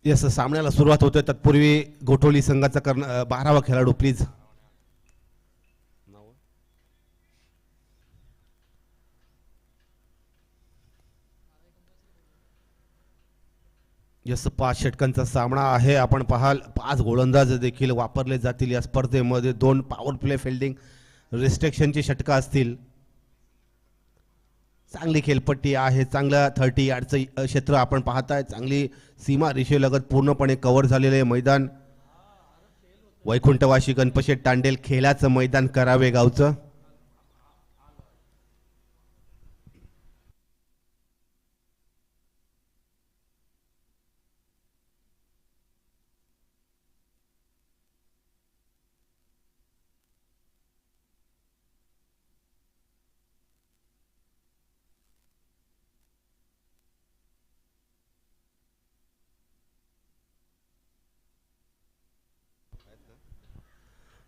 Yes, सामन्याला सुरुवात होते तत्पूर्वी गोठवली संघाचा 12वा खेळाडू प्लीज. यस, 5 षटकांचा सामना आहे. आपण पाहाल 5 गोलंदाज देखील वापरले जातील या स्पर्धेमध्ये. 2 पॉवर प्ले फिल्डिंग रिस्ट्रिक्शनची षटका असतील. चांगली खेळपट्टी आहे. चांगलं 30 यार्डचं क्षेत्र आपण पाहताय. चांगली सीमा रेषेलगत पूर्णपणे कव्हर झालेले मैदान. वैकुंठवासी गणपशेठ तांडेल खेळाचं मैदान करावे गावचं.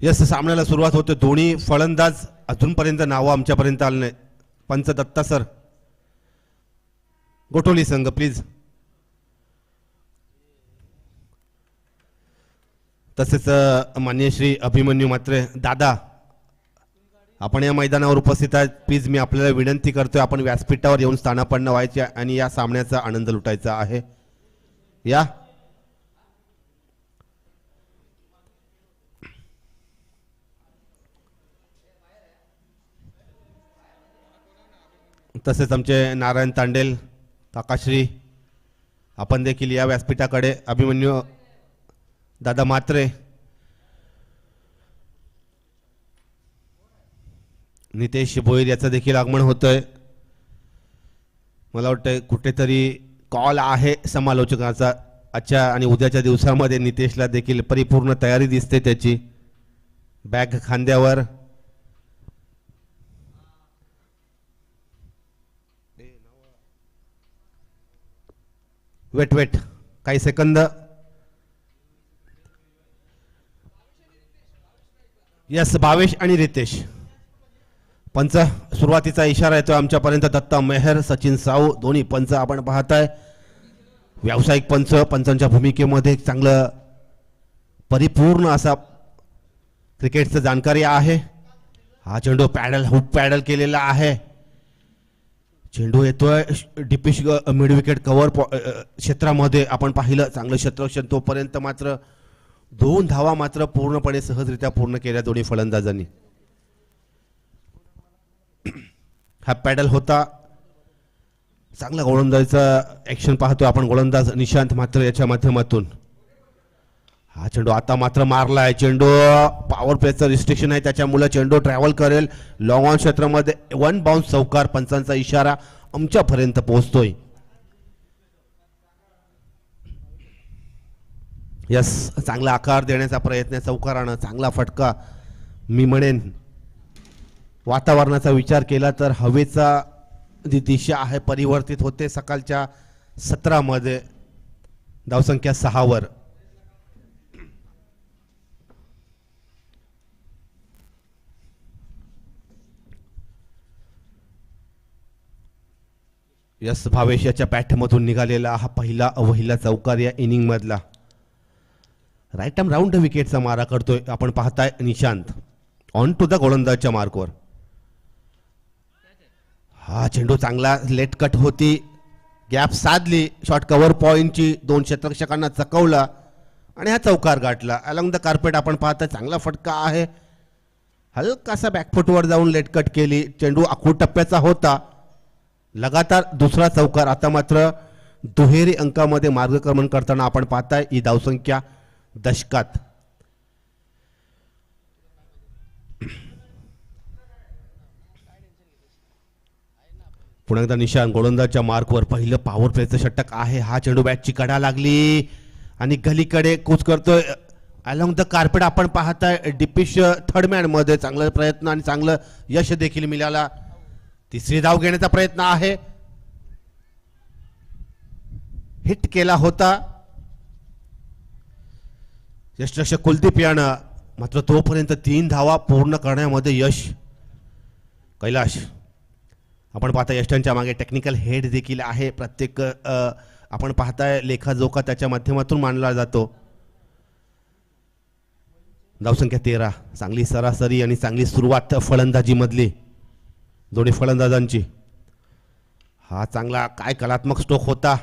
यस, सामन्याला सुरुवात होते. दोन्ही फलंदाज अजूनपर्यंत नावं आमच्यापर्यंत आले नाही. पंच दत्ता सर, गोठवली संघ प्लीज. तसेच माननीय श्री अभिमन्यू मात्रे दादा, आपण या मैदानावर उपस्थित आहेत. प्लीज मी आपल्याला विनंती करतोय, आपण व्यासपीठावर येऊन स्थानापन्न व्हायचे आणि या सामन्याचा आनंद लुटायचा आहे. या तसेच आमचे नारायण तांडेल काकाश्री, आपण देखील या व्यासपीठाकडे. अभिमन्यू दादा मात्रे, नितेश भोईर याचं देखील आगमन होतंय. मला वाटतं कुठेतरी कॉल आहे समालोचकाचा. आजच्या आणि उद्याच्या दिवसामध्ये नितेशला देखील परिपूर्ण तयारी दिसते त्याची. बॅग खांद्यावर. वेट काही सेकंद. यस, भावेश आणि रितेश. पंच सुरुवातीचा इशारा येतो आमच्यापर्यंत. दत्ता मेहर, सचिन साऊ, दोन्ही पंच आपण पाहताय. व्यावसायिक पंच, पंचांच्या भूमिकेमध्ये चांगलं परिपूर्ण असा क्रिकेटचं जाणकारी आहे. हा चेंडू हुक पॅडल केलेला आहे. चेंडू येतोय डिपिश मिड विकेट कव्हर क्षेत्रामध्ये. आपण पाहिलं चांगलं क्षेत्ररक्षण. तोपर्यंत मात्र 2 धावा मात्र पूर्णपणे सहजरित्या पूर्ण केल्या दोन्ही फलंदाजांनी. हा पॅडल होता. चांगला गोलंदाजीचा ऍक्शन पाहतोय आपण. गोलंदाज निशांत मात्र याच्या माध्यमातून. हा चेंडू आता मात्र मारलाय. चेंडू पॉवर प्लेचं रिस्ट्रिक्शन आहे, त्याच्यामुळे चेंडू ट्रॅव्हल करेल लॉंग ऑन क्षेत्रामध्ये. 1 बाउन्स चौकार. पंचांचा इशारा आमच्यापर्यंत पोहोचतोय. यस, चांगला आकार देण्याचा प्रयत्न चौकारानं. चांगला फटका. मी म्हणेन वातावरणाचा विचार केला तर हवेचा जी दिशा आहे परिवर्तित होते. सकाळच्या 17 मध्ये धावसंख्या 6 वर. यस, भावेश याच्या बॅटमधून निघालेला हा पहिला अवहिला चौकार या इनिंग मधला. राईट आर्म राऊंड विकेटचा मारा करतोय आपण पाहताय निशांत. ऑन टू द गोलंदाजच्या मार्कवर. हा चेंडू चांगला लेट कट होती. गॅप साधली. शॉर्ट कव्हर पॉइंटची. 2 क्षेत्ररक्षकांना चकवला आणि हा चौकार गाठला. अलॉंग द कार्पेट आपण पाहताय. चांगला फटका आहे. हलकासा बॅकफुटवर जाऊन लेट कट केली. चेंडू आखूड टप्प्याचा होता. लगातार दुसरा चौकार. आता मात्र दुहेरी अंकामध्ये मार्गक्रमण करताना आपण पाहताय. ही धावसंख्या दशकात. पुन्हा एकदा निशांत गोलंदाजच्या मार्कवर. पहिलं पॉवर प्लेचं षटक आहे. हा चेंडू बॅटची कडा लागली आणि गलीकडे कूच करतोय. अलॉंग द कार्पेट आपण पाहताय. डिपिश थर्ड मॅन मध्ये चांगला प्रयत्न आणि चांगलं यश देखील मिळाला. तिसरी धाव घेण्याचा प्रयत्न आहे. हिट केला होता यष्टरक्षक कुलदीप यानं. मात्र तोपर्यंत 3 धावा पूर्ण करण्यामध्ये यश. कैलाश आपण पाहता यष्टांच्या मागे टेक्निकल हेड देखील आहे. प्रत्येक आपण पाहताय लेखाजोखा त्याच्या माध्यमातून मानला जातो. धावसंख्या 13. चांगली सरासरी आणि चांगली सुरुवात फलंदाजी मधली दोन्ही फलंदाजांची. हा चांगला काय कलात्मक स्ट्रोक होता.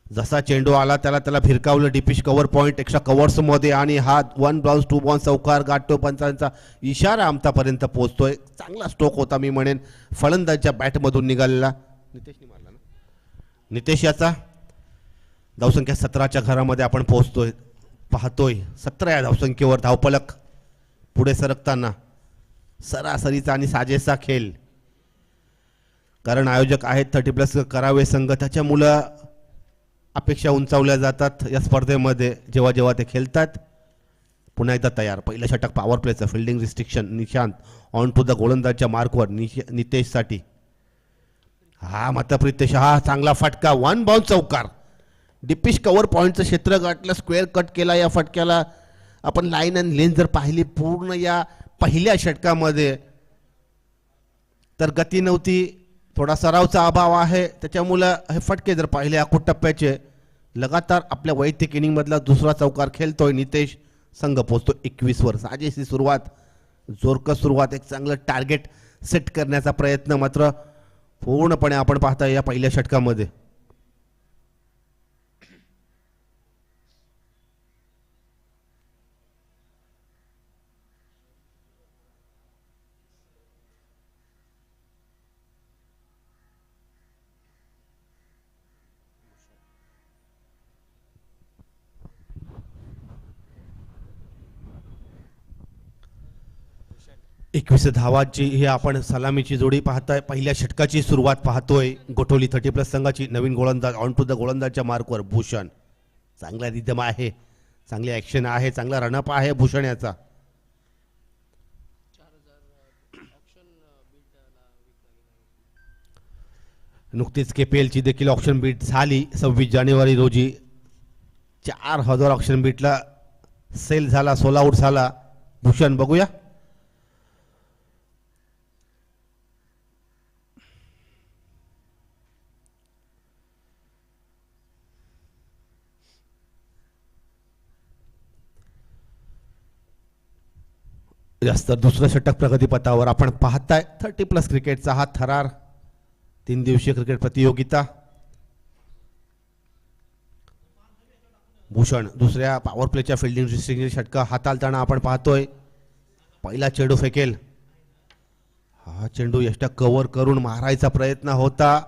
जसा चेंडू आला त्याला भिरकावलं डिपिश कव्हर पॉइंट एक्स्ट्रा कव्हर्स मध्ये आणि हा 1 बाउन्स 2 बाउन्स चौकार गाठतो. पंचांचा इशारा आमच्यापर्यंत पोहोचतोय. चांगला स्ट्रोक होता मी म्हणेन फलंदाजच्या बॅटमधून निघालेला. नितेशने मारला ना. नितेश याचा धावसंख्या 17च्या घरामध्ये आपण पोहोचतोय पाहतोय. 17 या धावसंख्येवर धावपलक पुढे सरकताना सरासरीचा आणि साजेसा खेळ. कारण आयोजक आहेत 30+ करावे संघ, त्याच्यामुळे अपेक्षा उंचावल्या जातात या स्पर्धेमध्ये जेव्हा जेव्हा ते खेळतात. पुन्हा एकदा तयार. पहिलं षटक पॉवर प्लेचं. Fielding restriction Nishant on to the गोलंदाजच्या मार्कवर नितेशसाठी. हा मात्र प्रितेश. हा चांगला फटका. 1 बाउन्स चौकार. डिपिश कव्हर पॉइंटचं क्षेत्र गाठलं. स्क्वेअर कट केला या फटक्याला. आपण लाईन अँड लेन जर पाहिली पूर्ण या पहिल्या षटकामध्ये तर गती नव्हती. थोडा सरावचा अभाव आहे. त्याच्यामुळं हे फटके जर पाहिले अकोट टप्प्याचे लगातार आपल्या वैयक्तिक इनिंगमधला दुसरा चौकार खेळतोय नितेश. संघ पोहोचतो 21 वर. साजेशी सुरुवात, जोरकस सुरुवात, एक चांगलं टार्गेट सेट करण्याचा प्रयत्न मात्र पूर्णपणे आपण पाहताय या पहिल्या षटकामध्ये. एकवीस धावाची ही आपण सलामीची जोडी पाहताय. पहिल्या षटकाची सुरुवात पाहतोय. गोठवली 30+ संघाची नवीन गोलंदाज ऑन टू द गोलंदाजच्या मार्कवर भूषण. चांगला रिदम आहे, चांगली ऍक्शन आहे, चांगला रनअप आहे भूषण याचा. नुकतीच KPL ची देखील ऑप्शन बीट झाली 26 जानेवारी रोजी. 4000 ऑप्शन बीटला सेल झाला, 16 आउट झाला भूषण. बघूया जास्त. दुसरं षटक प्रगतीपथावर आपण पाहताय. 30+ क्रिकेटचा हा थरार 3 दिवसीय क्रिकेट प्रतियोगिता. भूषण दुसऱ्या पॉवर प्लेच्या फिल्डिंग रिस्ट्रिक्शन षटका हाताळताना आपण पाहतोय. पहिला चेंडू फेकेल. हा चेंडू यष्टा कव्हर करून मारायचा प्रयत्न होता.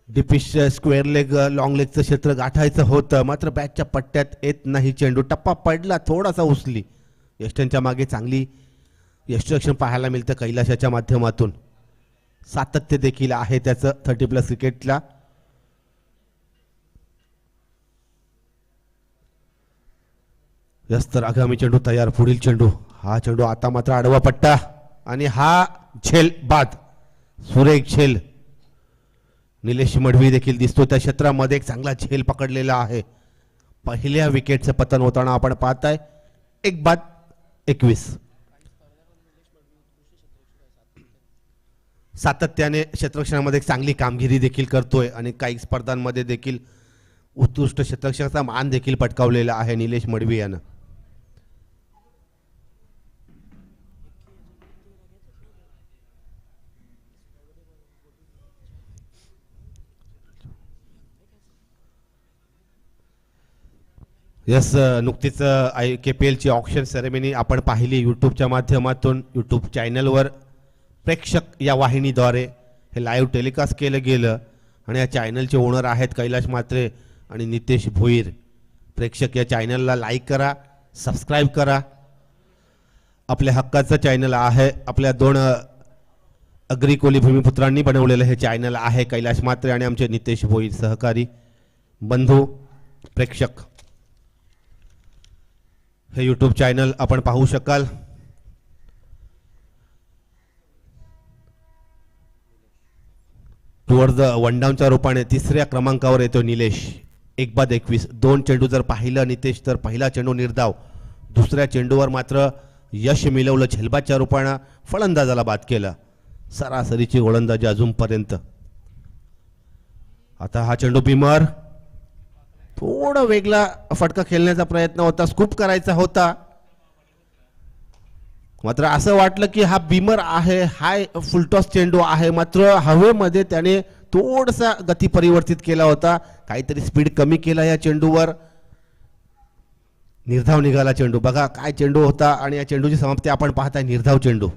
डिपिश स्क्वेअर लेग लॉंग लेगचं क्षेत्र गाठायचं होतं मात्र बॅटच्या पट्ट्यात येत नाही चेंडू. टप्पा पडला, थोडासा उचली. यष्टांच्या मागे चांगली यष्टरक्षण पाहायला मिळतं कैलाशाच्या माध्यमातून. सातत्य देखील आहे त्याचं 30+ क्रिकेटला. यस तर आगामी चेंडू तयार. पुढील चेंडू. हा चेंडू आता मात्र आडवा पट्टा आणि हा झेल बाद. सुरेख झेल. निलेश मडवी देखील दिसतो त्या क्षेत्रामध्ये. एक चांगला झेल पकडलेला आहे. पहिल्या विकेटचं पतन होताना आपण पाहताय. 1 बाद 21. सातत्याने क्षेत्ररक्षणामध्ये चांगली कामगिरी देखील करतोय आणि काही स्पर्धांमध्ये देखील उत्कृष्ट क्षेत्ररक्षणाचा मान देखील पटकावलेला आहे निलेश मडवी यानं. यस नुकतीच KPL ची ऑक्शन सेरेमनी आपण पाहिली यूट्यूबच्या माध्यमातून. यूट्यूब चॅनलवर प्रेक्षक या वाहिनीद्वारे हे लाईव्ह टेलिकास्ट केलं गेलं आणि या चॅनलचे ओनर आहेत कैलाश म्हात्रे आणि नितेश भोईर. प्रेक्षक या चॅनलला लाईक करा, सबस्क्राईब करा. आपल्या हक्काचं चॅनल आहे. आपल्या 2 अग्री कोली भूमिपुत्रांनी बनवलेलं हे चॅनल आहे. कैलाश म्हात्रे आणि आमचे नितेश भोईर सहकारी बंधू. प्रेक्षक हे यूट्यूब चॅनल आपण पाहू शकाल. टुवर्ड द वनडाऊनच्या रूपाने 3ऱ्या क्रमांकावर येतो निलेश. 1 बाद 21. 2 चेंडू जर पाहिलं नितेश तर पहिला चेंडू निर्धाव. दुसऱ्या चेंडूवर मात्र यश मिळवलं. झेलबादच्या रूपाने फलंदाजाला बाद केलं. सरासरीची गोलंदाजी अजूनपर्यंत. आता हा चेंडू बिमर, थोडा वेगळा फटका खेळण्याचा प्रयत्न होता, स्कूप करायचा होता, मात्र असं वाटलं की हा बिमर आहे, हाय फुलटॉस चेंडू आहे, मात्र हवेमध्ये त्याने थोडासा गती परिवर्तित केला होता, काहीतरी स्पीड कमी केला या चेंडूवर, निर्धाव निघाला चेंडू. बघा काय चेंडू होता आणि या चेंडूची समाप्ती आपण पाहताय, निर्धाव चेंडू.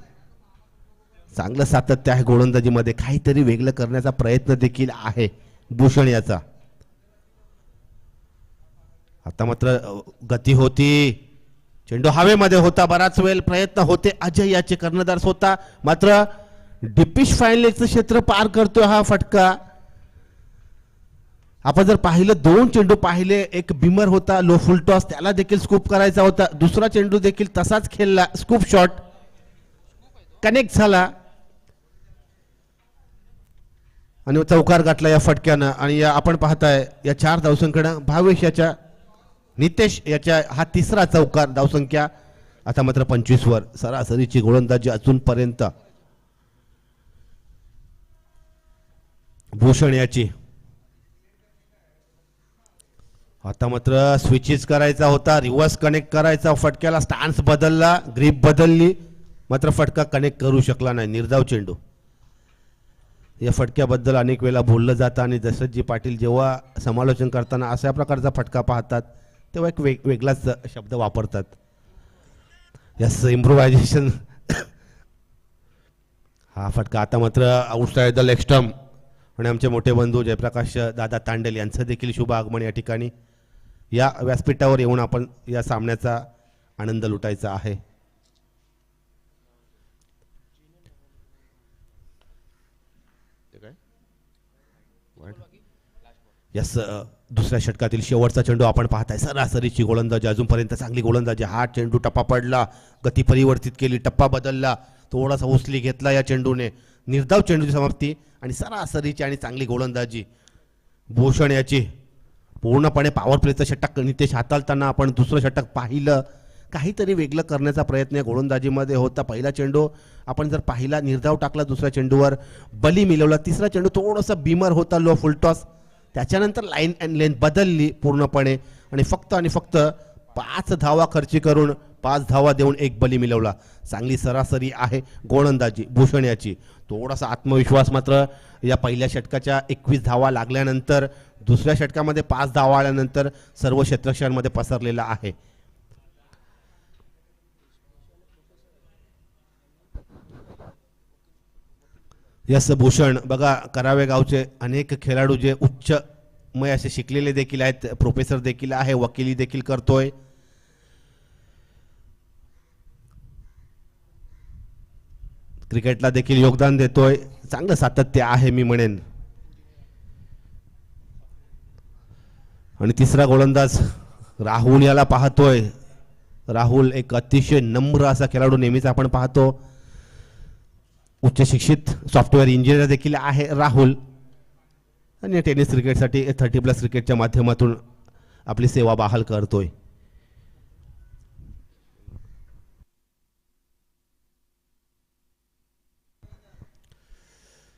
चांगलं सातत्य आहे गोलंदाजीमध्ये, काहीतरी वेगळं करण्याचा प्रयत्न देखील आहे भूषण याचा. आता मात्र गती होती, चेंडू हवेमध्ये होता, बराच वेळ प्रयत्न होते अजय याचे, कर्णधार होता, मात्र डिपिश फायनलचं क्षेत्र पार करतोय हा फटका. आपण जर पाहिलं 2 चेंडू पाहिले, एक बिमर होता लो फुल टॉस, त्याला देखील स्कूप करायचा होता, दुसरा चेंडू देखील तसाच खेळला, स्कूप शॉट कनेक्ट झाला आणि चौकार गाठला या फटक्यानं. आणि या आपण पाहताय या 4 धावसंख्येनं भावेश याच्या, नितेश याच्या हा तिसरा चौकार, धावसंख्या आता मात्र 25 वर. सरासरीची गोलंदाजी अजूनपर्यंत भूषण याची. आता मात्र स्विचेस करायचा होता, रिव्हर्स कनेक्ट करायचा, फटक्याला स्टान्स बदलला, ग्रीप बदलली, मात्र फटका कनेक्ट करू शकला नाही. निर्धाव चेंडू. या फटक्याबद्दल अनेक वेळा बोललं जातं आणि दशरथजी पाटील जेव्हा समालोचन करताना अशा प्रकारचा फटका पाहतात तेव्हा एक वेगळाच शब्द वापरतात, यस इम्प्रोव्हायझेशन. हा फटका आता मात्र आउटसाइड द लेग स्टंप आणि आमचे मोठे बंधू जयप्रकाश दादा तांडेल यांचं देखील शुभ आगमन या ठिकाणी. या व्यासपीठावर येऊन आपण या सामन्याचा आनंद लुटायचा आहे. यस दुसऱ्या षटकातील शेवटचा चेंडू आपण पाहताय, सरासरीची गोलंदाजी अजूनपर्यंत चांगली गोलंदाजी. हा चेंडू टप्पा पडला, गती परिवर्तित केली, टप्पा बदलला, थोडासा उचली घेतला या चेंडूने, निर्धाव चेंडूची समाप्ती आणि सरासरीची आणि चांगली गोलंदाजी भूषण याची. पूर्णपणे पॉवर प्लेचं षटक नितेश हाताळताना आपण दुसरं षटक पाहिलं, काहीतरी वेगळं करण्याचा प्रयत्न या गोलंदाजीमध्ये होता. पहिला चेंडू आपण जर पाहिला निर्धाव टाकला, दुसऱ्या चेंडूवर बली मिळवला, तिसरा चेंडू थोडासा बिमर होता लो फुलटॉस, त्याच्यानंतर लाईन अँड लेंथ बदलली पूर्णपणे आणि फक्त 5 धावा खर्ची करून 5 धावा देऊन 1 बली मिळवला. चांगली सरासरी आहे गोलंदाजी भूषण याची. थोडासा आत्मविश्वास मात्र या पहिल्या षटकाच्या 21 धावा लागल्यानंतर दुसऱ्या षटकामध्ये 5 धावा आल्यानंतर सर्व क्षेत्रक्षांमध्ये पसरलेला आहे. यस भूषण. बघा करावे गावचे अनेक खेळाडू जे उच्चमय असे शिकलेले देखील आहेत, प्रोफेसर देखील आहे, वकिली देखील करतोय. क्रिकेटला देखील योगदान देतोय, चांगलं सातत्य आहे मी म्हणेन. आणि तिसरा गोलंदाज राहुल याला पाहतोय. राहुल एक अतिशय नम्र असा खेळाडू नेहमीच आपण पाहतो, उच्च शिक्षित सॉफ्टवेअर इंजिनियर देखील आहे राहुल आणि टेनिस क्रिकेटसाठी 30+ क्रिकेटच्या माध्यमातून आपली सेवा बहाल करतोय.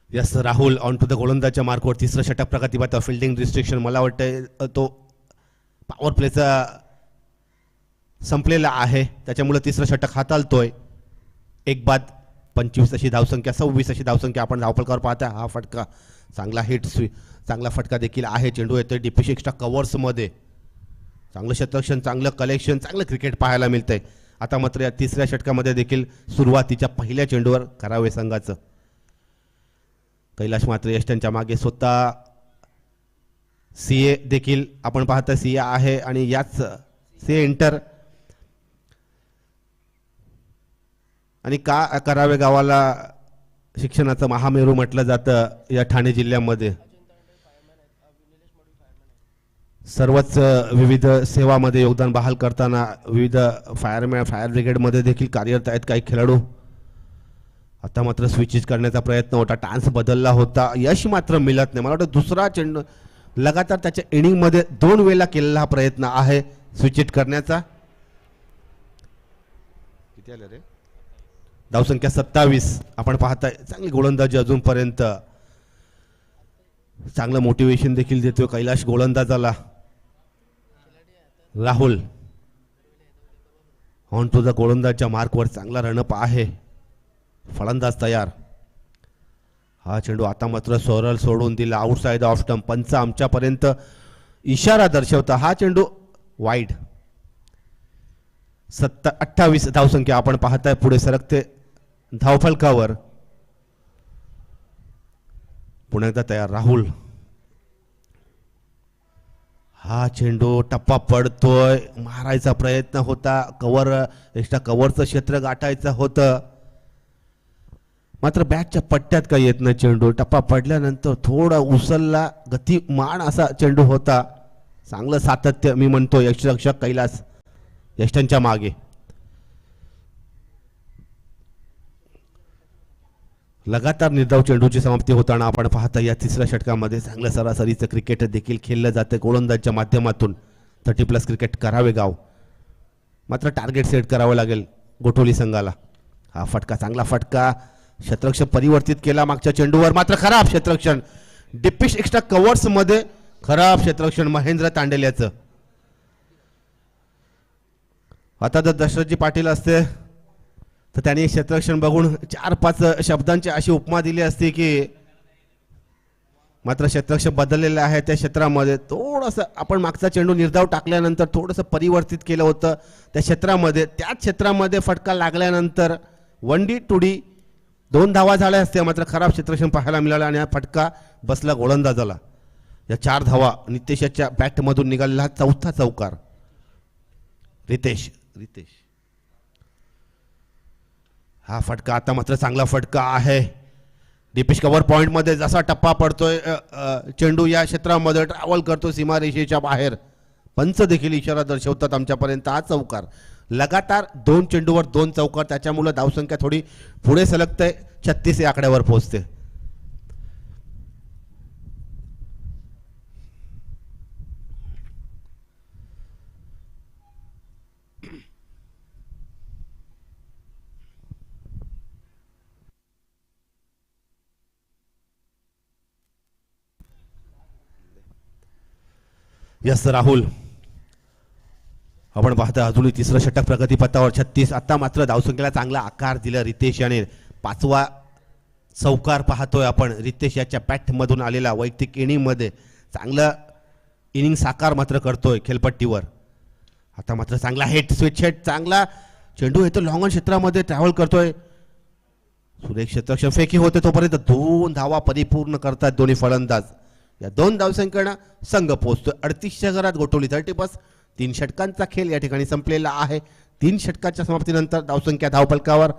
Yes Rahul on to the गोलंदाजच्या मार्कवर तिसरं षटक प्रगतीबाद. फिल्डिंग रिस्ट्रिक्शन मला वाटतं तो पॉवर प्लेचा संपलेला आहे, त्याच्यामुळे तिसरं षटक हाताळतोय. 1 बाद 25 अशी धावसंख्या, 26 अशी धावसंख्या आपण धावफलकावर पाहता. हा फटका चांगला हिट, चांगला फटका देखील आहे. चेंडू येतोय डीपी एक्स्ट्रा कव्हर्समध्ये, चांगलं क्षेत्ररक्षण, चांगलं कलेक्शन, चांगलं क्रिकेट पाहायला मिळतंय. आता मात्र या तिसऱ्या षटकामध्ये देखील सुरुवातीच्या पहिल्या चेंडूवर करावे संघाचं. कैलाश मात्र यष्टांच्या मागे स्वतः सीए देखील आपण पाहता, सीए आहे आणि याच सीए इंटर. आणि का करावे गावाला शिक्षणाचं महामेरू म्हटलं जातं या ठाणे जिल्ह्यामध्ये. सर्वच विविध सेवामध्ये योगदान बहाल करताना विविध फायर ब्रिगेडमध्ये देखील कार्यरत आहेत काही खेळाडू. आता मात्र स्विचेस करण्याचा प्रयत्न होता, टान्स बदलला होता, यश मात्र मिळत नाही. मला वाटतं दुसरा चेंडू लगातार त्याच्या इनिंगमध्ये 2 वेळा केलेला हा प्रयत्न आहे स्विचेस करण्याचा. किती आले रे? धावसंख्या 27 आपण पाहताय. चांगली गोलंदाजी अजूनपर्यंत चांगलं मोटिवेशन देखील देतोय कैलाश गोलंदाजाला. राहुल ऑन टू द गोलंदाजच्या मार्कवर चांगला रनअप आहे. फलंदाज तयार. हा चेंडू आता मात्र सरळ सोडून दिला आउटसाइड ऑफ स्टंप. पंच आमच्यापर्यंत इशारा दर्शवता हा चेंडू वाईड. 28 धावसंख्या आपण पाहताय पुढे सरकते धावफलकावर. पुन्हा एकदा तयार राहुल. हा चेंडू टप्पा पडतोय. मारायचा प्रयत्न होता. कव्हर एक्स्ट्रा कव्हरचं क्षेत्र गाठायचं होतं मात्र बॅटच्या पट्ट्यात काही येत नाही. चेंडू टप्पा पडल्यानंतर थोडा उसलला गतिमान असा चेंडू होता. चांगलं सातत्य मी म्हणतो यष्टिरक्षक कैलास यष्टांच्या मागे. लगातार निर्धाव चेंडूची समाप्ती होताना आपण पाहता या तिसऱ्या षटकामध्ये चांगल्या सरासरीचं क्रिकेट देखील खेळलं जातं गोलंदाजच्या माध्यमातून. 30+ क्रिकेट करावे गाव. मात्र टार्गेट सेट करावं लागेल गोठोली संघाला. हा फटका चांगला फटका. क्षेत्ररक्षण परिवर्तित केला मागच्या चेंडूवर मात्र खराब क्षेत्ररक्षण. डिपिश एक्स्ट्रा कव्हर्स मध्ये खराब क्षेत्ररक्षण महेंद्र तांडेल्याचं. आता जर दशरथजी पाटील असते तर त्यांनी क्षेत्ररक्षण बघून 4-5 शब्दांची अशी उपमा दिली असती की मात्र क्षेत्ररक्षण बदललेलं आहे त्या क्षेत्रामध्ये. थोडंसं आपण मागचा चेंडू निर्धाव टाकल्यानंतर थोडंसं परिवर्तित केलं होतं त्या क्षेत्रामध्ये. त्याच क्षेत्रामध्ये फटका लागल्यानंतर 1D 2D 2 धावा झाल्या असत्या मात्र खराब क्षेत्ररक्षण पाहायला मिळालं आणि हा फटका बसला गोलंदाजाला. या 4 धावा नितेशच्या बॅटमधून निघालेला चौथा चौकार. रितेश हा फटका आता मात्र चांगला फटका आहे. डिपिश कव्हर पॉइंट मध्ये जसा टप्पा पडतोय चेंडू या क्षेत्रामध्ये ट्रॅव्हल करतो सीमारेषेच्या बाहेर. पंच देखील इशारा दर्शवतात आमच्यापर्यंत. हा चौकार लगातार 2 चेंडूवर 2 चौकार. त्याच्यामुळे धावसंख्या थोडी पुढे सलगते 36 या आकड्यावर पोहोचते. यस राहुल. आपण पाहता अजूनही तिसरं षटक प्रगतीपथावर 36. आता मात्र धावसंख्येला चांगला आकार दिला रितेश याने. 5वा चौकार पाहतोय आपण रितेश याच्या बॅटमधून आलेला. वैयक्तिक इनिंगमध्ये चांगलं इनिंग साकार मात्र करतोय खेळपट्टीवर. आता मात्र चांगला हेड स्विच हेड चांगला चेंडू येतो लॉंग ऑन क्षेत्रामध्ये ट्रॅव्हल करतोय. सुरेख क्षेत्ररक्षण फेकी होते तोपर्यंत 2 धावा परिपूर्ण करतात दोन्ही फलंदाज. या 2 धावसंख्येनं संघ पोहोचतोय 38च्या घरात गोठवली. 30+. 3 षटकांचा खेळ या ठिकाणी संपलेला आहे. 3 षटकाच्या समाप्तीनंतर धावसंख्या धावफलकावर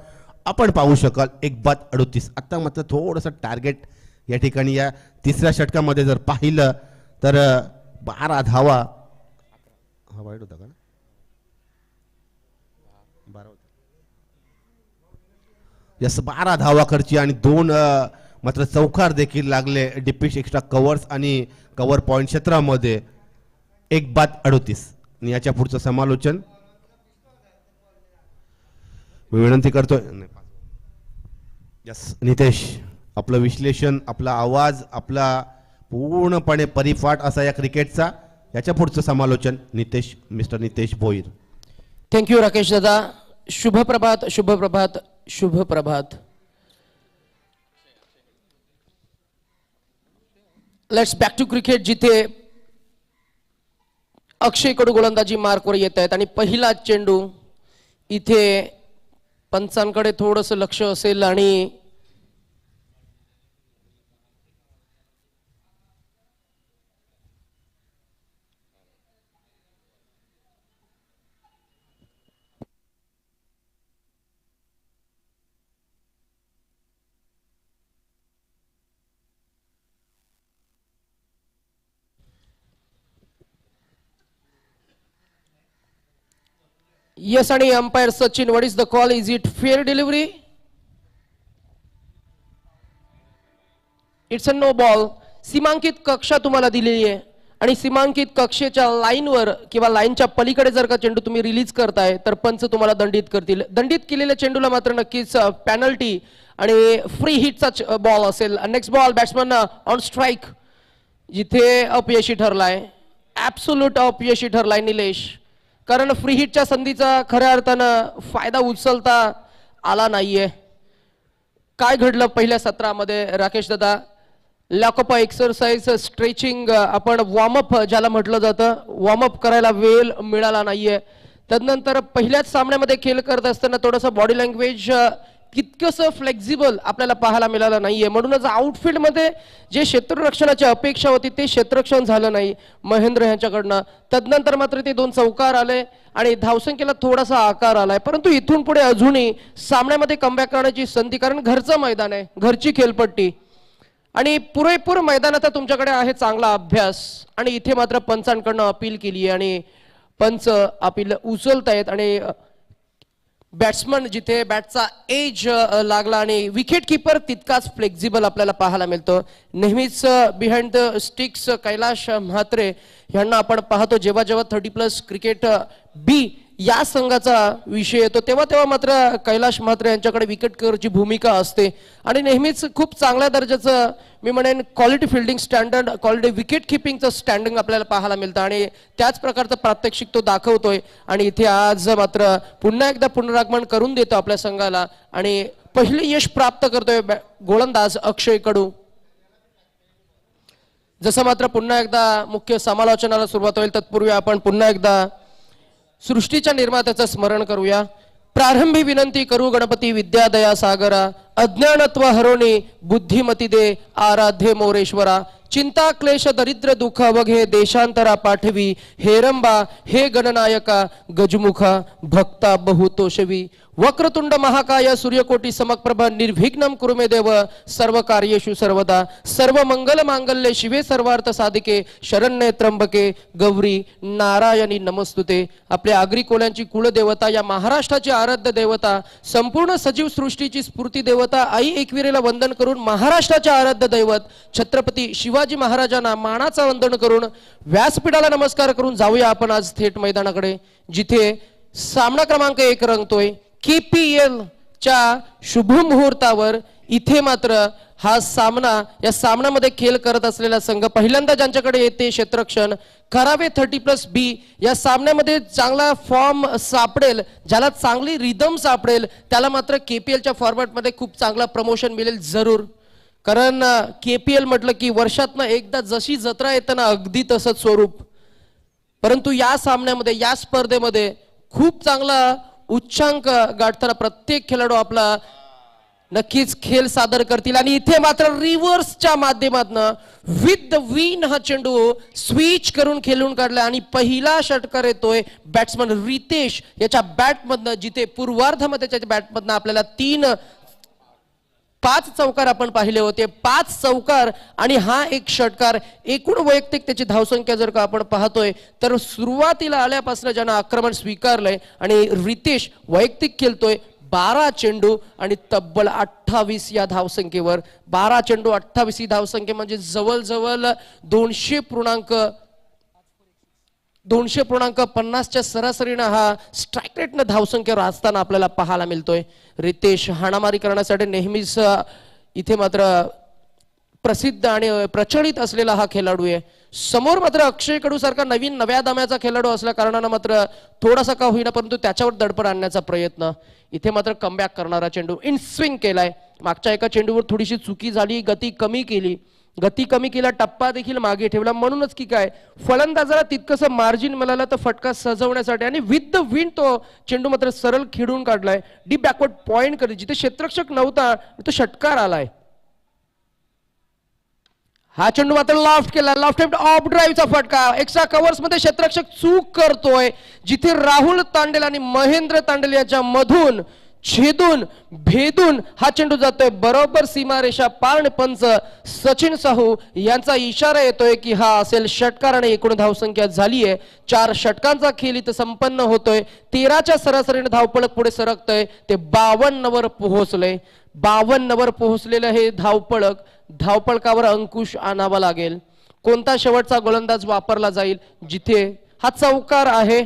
आपण पाहू शकाल 1/38. आता मात्र थोडंसं टार्गेट या ठिकाणी या तिसऱ्या षटकामध्ये जर पाहिलं तर 12 धावा. हा वाईट होता का? 12 होता. यस 12 धावा खर्ची आणि 2 मात्र चौकार देखील लागले डिपिश एक्स्ट्रा कव्हर्स आणि कव्हर पॉइंट क्षेत्रामध्ये. 1/38. आणि याच्या पुढचं समालोचन मी विनंती करतोय. यस नितेश आपलं विश्लेषण आपला आवाज आपला पूर्णपणे परिपाठ असा या क्रिकेटचा. याच्या पुढचं समालोचन नितेश मिस्टर नितेश भोईर. थँक्यू राकेश दादा. शुभ प्रभात शुभ प्रभात शुभ प्रभात. लेट्स बॅक टू क्रिकेट जिथे अक्षय कडू गोलंदाजी मार्कवर येत आहेत आणि पहिला चेंडू इथे पंचांकडे थोडंसं लक्ष असेल आणि Yes, आणि umpire Sachin, what is the call? Is it fair delivery? It's a no ball. सीमांकित कक्षा तुम्हाला दिलेली आहे आणि सीमांकित कक्षेच्या लाईनवर किंवा लाईनच्या पलीकडे जर का चेंडू तुम्ही रिलीज करताय तर पंच तुम्हाला दंडित करतील. दंडित केलेल्या चेंडूला मात्र नक्कीच पेनल्टी आणि फ्री हिटचा बॉल असेल. Next ball batsman on strike. जिथे अपयशी ठरलाय, ॲब्सोल्यूट अपयशी ठरलाय निलेश. कारण फ्री हिटच्या संधीचा खऱ्या अर्थानं फायदा उचलता आला नाहीये. काय घडलं पहिल्या सत्रामध्ये राकेश दादा? लॅक एक्सरसाइज स्ट्रेचिंग, आपण वॉर्मअप ज्याला म्हटलं जातं, वॉर्मअप करायला वेळ मिळाला नाहीये. तदनंतर पहिल्याच सामन्यामध्ये खेळ करत असताना थोडंसं बॉडी लँग्वेज तितकंसं फ्लेक्झिबल आपल्याला पाहायला मिळालं नाहीये. म्हणूनच आउटफील्डमध्ये जे क्षेत्ररक्षणाची अपेक्षा होती ते क्षेत्ररक्षण झालं नाही महेंद्र यांच्याकडनं. तदनंतर मात्र ते 2 चौकार आले आणि धावसंख्येला थोडासा आकार आलाय. परंतु इथून पुढे अजूनही सामन्यामध्ये कमबॅक करण्याची संधी, कारण घरचं मैदान आहे, घरची खेळपट्टी आणि पुरेपूर मैदानाचा तुमच्याकडे आहे चांगला अभ्यास. आणि इथे मात्र पंचांकडनं अपील केली आणि पंच अपील उचलतायत आणि बॅट्समन जिथे बॅटचा एज लागला आणि विकेट किपर तितकाच फ्लेक्झिबल आपल्याला पाहायला मिळतो. नेहमीच behind the sticks Kailash Mhatre यांना आपण पाहतो जेव्हा जेव्हा 30+ क्रिकेट बी या संघाचा विषय येतो तेव्हा तेव्हा मात्र कैलाश म्हात्रे यांच्याकडे विकेट किपरची भूमिका असते आणि नेहमीच खूप चांगल्या दर्जाचं मी म्हणेन quality fielding standard, quality wicket किपिंगचं स्टँडिंग आपल्याला पाहायला मिळतं आणि त्याच प्रकारचं प्रात्यक्षिक तो दाखवतोय. आणि इथे आज मात्र पुन्हा एकदा पुनरागमन करून देतो आपल्या संघाला आणि पहिले यश प्राप्त करतोय गोलंदाज अक्षय कडू. जसं मात्र पुन्हा एकदा मुख्य समालोचनाला सुरुवात होईल तत्पूर्वी आपण पुन्हा एकदा सृष्टीच्या निर्मात्याचं स्मरण करूया. प्रारंभी विनंती करू गणपती विद्यादया सागरा, अज्ञानत्व हरोणी बुद्धिमती दे आराध्य मोरेश्वरा. चिंता क्लेश दरिद्र दुःख अवघे देशांतरा पाठवी, हेरंबा हे गणनायका गजमुखा भक्ता बहुतोषवी. वक्रतुंड महाकाय सूर्यकोटी समप्रभ निर्विघ्नं कुरु मे देव सर्व कार्येषु सर्वदा. सर्व मंगल मांगल्ये शिवे सर्वार्थ साधिके शरण्ये त्र्यंबके गौरी नारायणी नमस्तुते. आपल्या आगरी कोल्यांची कुलदेवता, या महाराष्ट्राची आराध्य देवता, संपूर्ण सजीव सृष्टीची स्फूर्ती देवता आई एकविरेला वंदन करून महाराष्ट्राचे आराध्य दैवत छत्रपती शिवाजी महाराजांना मानाचा वंदन करून व्यासपीठाला नमस्कार करून जाऊया आपण आज थेट मैदानाकडे, जिथे सामना क्रमांक 1 रंगतोय KPL च्या शुभ मुहूर्तावर. इथे मात्र हा सामना, या सामन्यामध्ये खेळ करत असलेला संघ पहिल्यांदा ज्यांच्याकडे येते क्षेत्ररक्षण करावे 30+ B. या सामन्यामध्ये चांगला फॉर्म सापडेल, ज्याला चांगली रिदम सापडेल त्याला मात्र KPLच्या फॉर्मॅटमध्ये खूप चांगला प्रमोशन मिळेल जरूर. कारण KPL म्हटलं की वर्षातनं एकदा जशी जत्रा येतं ना अगदी तसंच स्वरूप. परंतु या सामन्यामध्ये, या स्पर्धेमध्ये खूप चांगला उच्चांक गाठताना प्रत्येक खेळाडू आपला नक्कीच खेळ सादर करतील. आणि इथे मात्र रिव्हर्सच्या माध्यमातून विथ द विन हा चेंडू स्विच करून खेळून काढला आणि पहिला षटकार येतोय बॅट्समन रितेश याच्या बॅटमधनं, जिथे पूर्वार्धामध्ये त्याच्या बॅटमधनं आपल्याला 5 चौकार आपण पाहिले होते. 5 चौकार आणि हा एक षटकार. एकूण वैयक्तिक त्याची धावसंख्या जर का आपण पाहतोय तर सुरुवातीला आल्यापासून ज्यानं आक्रमण स्वीकारलंय आणि रितेश वैयक्तिक खेळतोय 12 चेंडू आणि तब्बल 28 या धावसंख्येवर. 12 चेंडू 28 ही धावसंख्या म्हणजे जवळजवळ 200.50च्या सरासरीनं हा स्ट्राईक रेटनं धावसंख्येवर असताना आपल्याला पाहायला मिळतोय. रितेश हाणामारी करण्यासाठी नेहमीच इथे मात्र प्रसिद्ध आणि प्रचलित असलेला हा खेळाडू आहे. समोर मात्र अक्षय कडू सारखा नव्या दम्याचा खेळाडू असल्या कारणानं मात्र थोडासा का होईना परंतु त्याच्यावर दडपण आणण्याचा प्रयत्न. इथे मात्र कमबॅक करणारा चेंडू इन स्विंग केलाय. मागच्या एका चेंडूवर थोडीशी चुकी झाली, गती कमी केला, टप्पा देखील मागे ठेवला. म्हणूनच की काय फलंदाजाला तितकंसं मार्जिन मिळालं तर फटका सजवण्यासाठी आणि विथ द विंड तो चेंडू मात्र सरळ खेळून काढलाय. डीप बॅकवर्ड पॉइंट करत जिथे क्षेत्ररक्षक नव्हता तो षटकार आलाय. हा चेंडू मात्र लॉफ्ट केला, लॉफ्ट ऑफ ड्राईव्हचा फटका. एक्स्ट्रा कव्हर्स मध्ये क्षेत्ररक्षक चूक करतोय, जिथे राहुल तांडेल आणि महेंद्र तांडेल याच्या मधून छेदून भेदून हा चेंडू जातोय बरोबर सीमारेषा पार. पंच सचिन साहू यांचा इशारा येतोय की हा असेल षटकार आणि एकूण धावसंख्या झालीये 4 षटकांचा खेळ इथं संपन्न होतोय. 13च्या सरासरीने धावपळक पुढे सरकतय ते 52 वर पोहोचलंय. 52 वर पोहोचलेलं हे धावपळकावर अंकुश आणावा लागेल. कोणता शेवटचा गोलंदाज वापरला जाईल, जिथे हा चौकार आहे.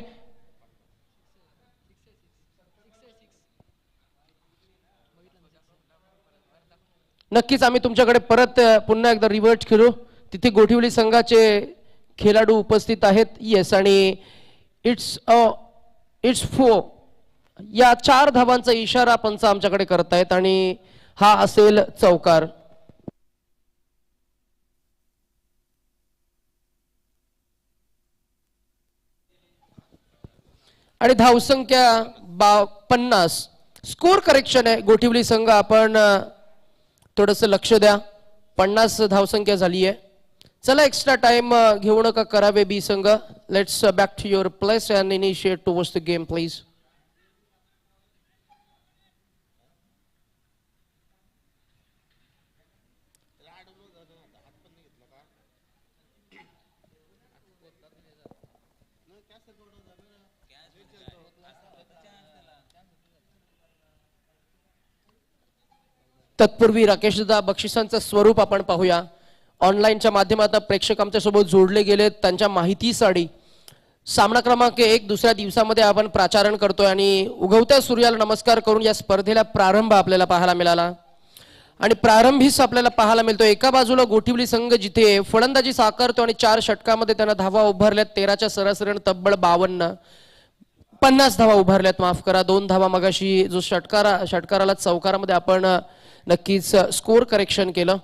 नक्कीच आम्ही तुमच्याकडे परत पुन्हा एकदा रिव्हर्ट करू. तिथे गोठिवली संघाचे खेळाडू उपस्थित आहेत. येस, आणि इट्स 4 या 4 धावांचा इशारा पंच आमच्याकडे करतायत आणि हा असेल चौकार. आणि धावसंख्या 50. स्कोर करेक्शन आहे गोठिवली संघ, आपण थोडंसं लक्ष द्या. 50 धावसंख्या झाली आहे. चला एक्स्ट्रा टाइम घेऊ नका करावे बी संघ. Let's back to your place and initiate towards the game please. तत्पूर्वी राकेशदा बक्षिसांचं स्वरूप आपण पाहूया. ऑनलाईनच्या माध्यमातून प्रेक्षक आमच्या सोबत जोडले गेलेत. त्यांच्या माहितीसाठी सामना क्रमांक 1 दुसऱ्या दिवसामध्ये आपण प्राचारण करतोय आणि उगवत्या सूर्याला नमस्कार करून या स्पर्धेला प्रारंभ आपल्याला पाहायला मिळाला. आणि प्रारंभीच आपल्याला पाहायला मिळतो एका बाजूला गोठिवली संघ जिथे फलंदाजी साकारतो आणि 4 षटकामध्ये त्यांना धावा उभारल्यात 13च्या सरासरीने तब्बल 50 धावा उभारल्यात, माफ करा. 2 धावा मगाशी जो षटकाराला चौकारामध्ये आपण नक्कीच स्कोर करेक्शन केलं.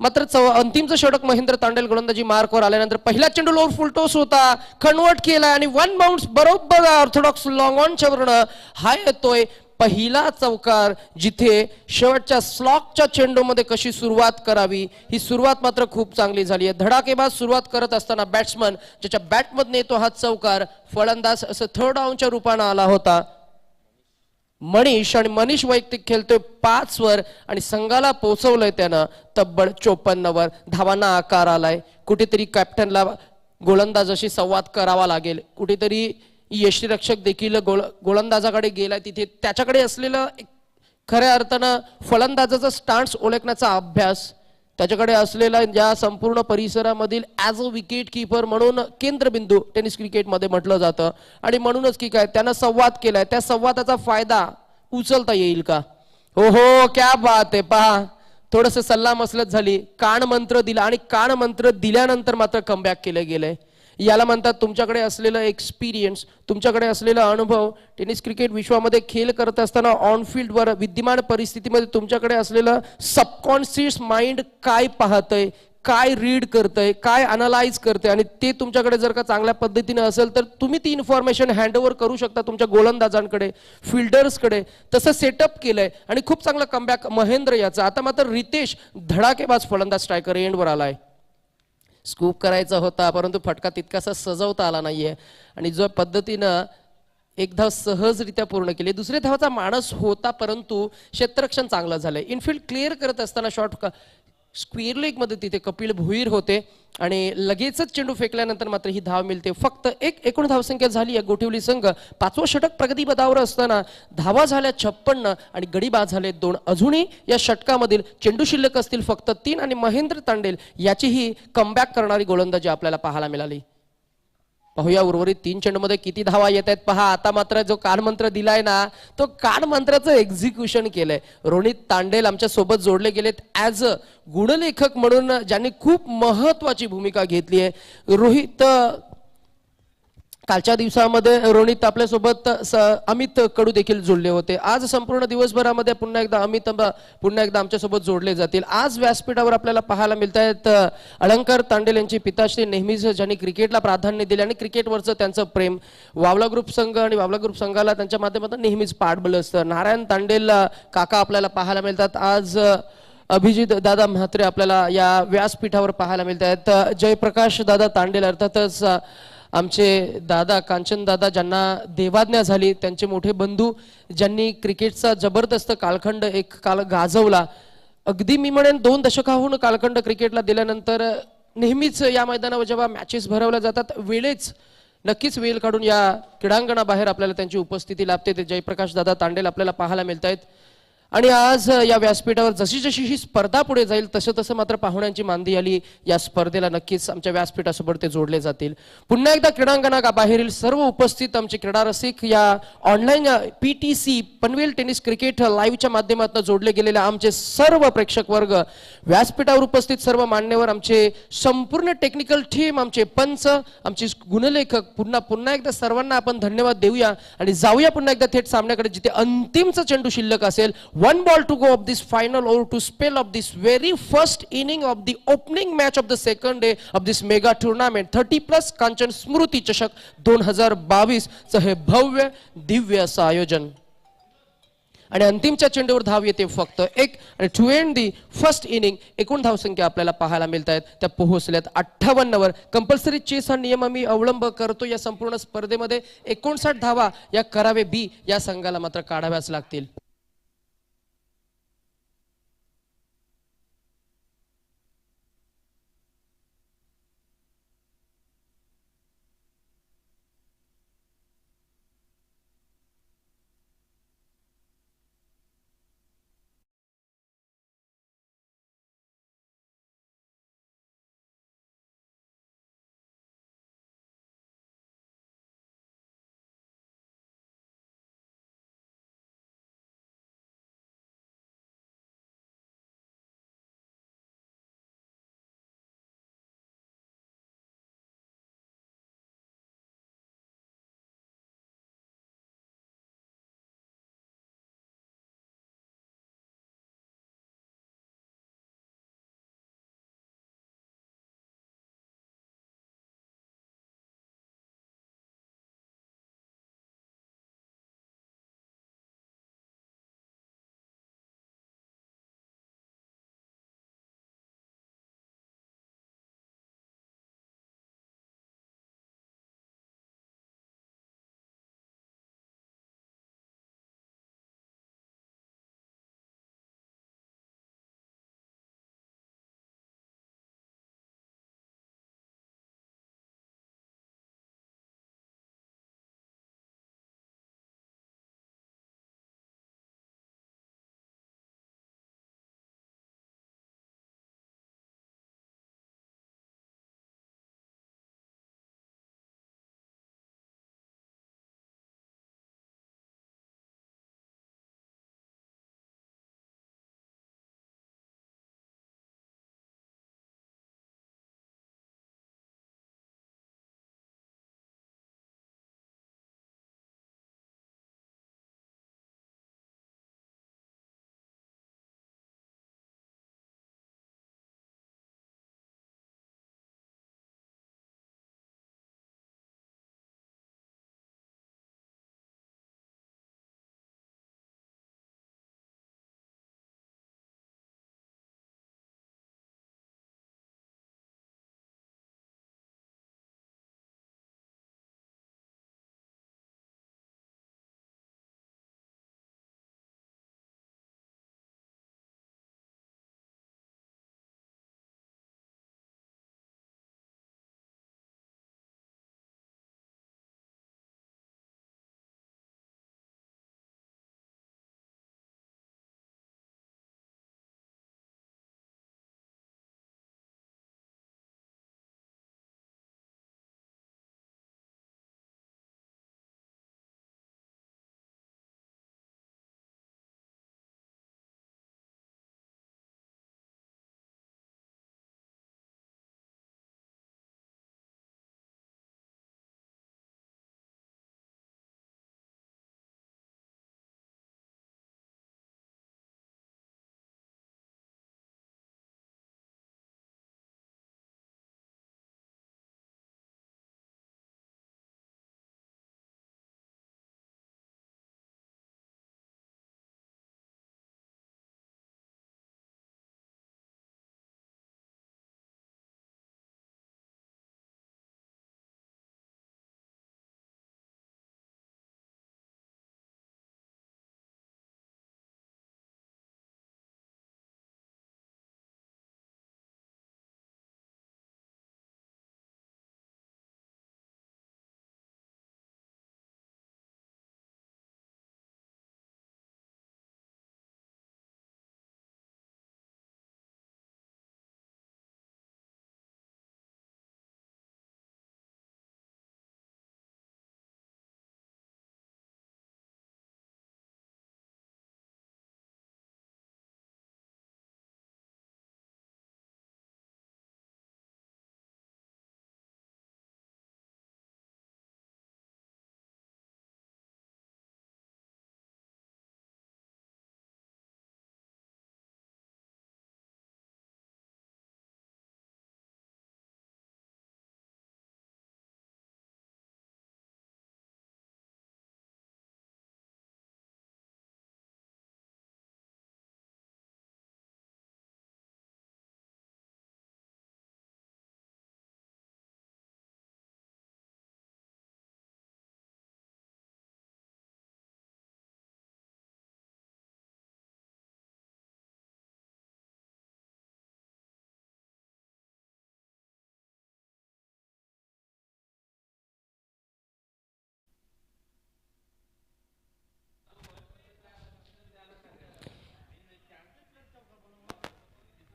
मात्र अंतिमचं षटक महेंद्र तांडेल गोलंदाजी मार्कवर आल्यानंतर पहिला चेंडू लोअर फुल टॉस होता, कन्वर्ट केला आणि 1 बाउन्स बरोबर ऑर्थोडॉक्स लॉंग ऑनच्या वरनं हा येतोय पहिला चौकार. जिथे शेवटच्या स्लॉकच्या चेंडूमध्ये कशी सुरुवात करावी ही सुरुवात मात्र खूप चांगली झाली आहे. धडाकेबाज सुरुवात करत असताना बॅट्समन ज्याच्या बॅटमधून येतो हा चौकार, फलंदाज असं 3rd डाऊनच्या रूपानं आला होता मनीष. आणि मनीष वैयक्तिक खेळतोय 5 वर आणि संघाला पोहोचवलंय त्यानं तब्बल 54 वर. धावांना आकार आलाय. कुठेतरी कॅप्टनला गोलंदाजाशी संवाद करावा लागेल. कुठेतरी यष्टीरक्षक देखील गोलंदाजाकडे गेलाय. तिथे त्याच्याकडे असलेलं खऱ्या अर्थानं फलंदाजाचा स्टान्स ओळखण्याचा अभ्यास, त्याच्याकडे असलेला या संपूर्ण परिसरामधील ॲज अ विकेट कीपर म्हणून केंद्रबिंदू टेनिस क्रिकेटमध्ये म्हटलं जातं. आणि म्हणूनच की काय त्यानं संवाद केलाय, त्या संवादाचा फायदा उचलता येईल का? हो हो, क्या बात आहे. पहा, थोडंसं सल्ला मसलत झाली, कान मंत्र दिला आणि कान मंत्र दिल्यानंतर मात्र कमबॅक केलं गेलंय. याला म्हणतात तुमच्याकडे असलेलं एक्सपिरियन्स, तुमच्याकडे असलेला अनुभव. टेनिस क्रिकेट विश्वामध्ये खेळ करत असताना ऑन फील्डवर विद्यमान परिस्थितीमध्ये तुमच्याकडे असलेलं सबकॉन्शियस माइंड काय पाहतंय, काय रीड करतंय, काय अनालाइज करतंय आणि ते तुमच्याकडे जर का चांगल्या पद्धतीने असेल तर तुम्ही ती इन्फॉर्मेशन हँडओव्हर करू शकता तुमच्या गोलंदाजांकडे, फिल्डर्सकडे. तसं सेटअप केलंय आणि खूप चांगलं कमबॅक महेंद्र याचा. आता मात्र रितेश धडाकेबाज फलंदाज स्ट्रायकर एंडवर आलाय. स्कूप करायचा होता परंतु फटका तितकासा सजवता आला नाहीये आणि जो पद्धतीनं एक धाव सहजरित्या पूर्ण केली. दुसऱ्या धावाचा माणस होता परंतु क्षेत्ररक्षण चांगलं झालंय. इनफिल्ड क्लिअर करत असताना शॉट स्क्वेअर लेग मध्ये तिथे कपिल भोईर होते आणि लगेचच चेंडू फेकल्यानंतर मात्र ही धाव मिळते. फक्त एकूण धावसंख्या झाली आहे गोठिवली संघ 5वं षटक प्रगतीपथावर असताना धावा झाल्या 56 आणि गडी बाद झाले 2. अजूनही या षटकामधील चेंडू शिल्लक असतील फक्त 3 आणि महेंद्र तांडेल याचीही कमबॅक करणारी गोलंदाजी आपल्याला पाहायला मिळाली. पाहूया उर्वरित 3 चेंडूमध्ये किती धावा येत आहेत. पहा, आता मात्र जो कान मंत्र दिलाय ना तो कान मंत्राचं एक्झिक्युशन केलंय. रोनित तांडेल आमच्या सोबत जोडले गेलेत ॲज अ गुणलेखक म्हणून, ज्यांनी खूप महत्वाची भूमिका घेतली आहे. रोहित कालच्या दिवसामध्ये रोनित आपल्यासोबत अमित कडू देखील जोडले होते. आज संपूर्ण दिवसभरामध्ये पुन्हा एकदा आमच्यासोबत जोडले जातील. आज व्यासपीठावर आपल्याला पाहायला मिळत आहेत अलंकार तांडेल यांची पिताश्री, नेहमीच ज्यांनी क्रिकेटला प्राधान्य दिले आणि क्रिकेटवरचं त्यांचं प्रेम. वावला ग्रुप संघ आणि वावला ग्रुप संघाला त्यांच्या माध्यमातून नेहमीच पाठबळ असतं. नारायण तांडेल काका आपल्याला पाहायला मिळतात. आज अभिजित दादा म्हात्रे आपल्याला या व्यासपीठावर पाहायला मिळत आहेत. जयप्रकाश दादा तांडेल अर्थातच आमचे दादा कांचन दादा ज्यांना देवाज्ञा झाली, त्यांचे मोठे बंधू ज्यांनी क्रिकेटचा जबरदस्त कालखंड एक काल गाजवला. अगदी मी म्हणेन 2 दशकाहून कालखंड क्रिकेटला दिल्यानंतर नेहमीच या मैदानावर जेव्हा मॅचेस भरवल्या जातात वेळेच नक्कीच वेळ काढून या क्रीडांगणाबाहेर आपल्याला त्यांची उपस्थिती लाभते. ते जयप्रकाश दादा तांडेल आपल्याला पाहायला मिळत आहेत. आणि आज या व्यासपीठावर जशी जशी ही स्पर्धा पुढे जाईल तसं तसं मात्र पाहुण्यांची मांदी आली या स्पर्धेला नक्कीच आमच्या व्यासपीठासोबत ते जोडले जातील. पुन्हा एकदा क्रीडांगणाबाहेरील सर्व उपस्थित आमचे क्रीडा रसिक या online PTC Panvel tennis cricket लाईव्हच्या माध्यमातून जोडले गेलेले आमचे सर्व प्रेक्षक वर्ग, व्यासपीठावर उपस्थित सर्व मान्यवर, आमचे संपूर्ण टेक्निकल टीम, आमचे पंच, आमचे गुणलेखक, पुन्हा एकदा सर्वांना आपण धन्यवाद देऊया आणि जाऊया पुन्हा एकदा थेट सामन्याकडे जिथे अंतिमचा चेंडू शिल्लक असेल. One ball to go of this final over to spell of this very first inning of the opening match of the second day of this mega tournament 30+ Kanchan स्मृती चषक 2022 चं हे भव्य दिव्य असं आयोजन. आणि अंतिमच्या चेंडूवर धाव येते फक्त एक. आणि to end the first inning एकूण धावसंख्या आपल्याला पाहायला मिळत आहेत त्या पोहोचल्यात 58 वर. कंपल्सरी चेस हा नियम आम्ही अवलंब करतो या संपूर्ण स्पर्धेमध्ये. 59 धावा या करावे बी या संघाला मात्र काढाव्याच लागतील.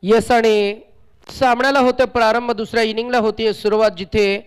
येस, आणि सामन्याला होते प्रारंभ, दुसऱ्या इनिंगला होतीये सुरुवात, जिथे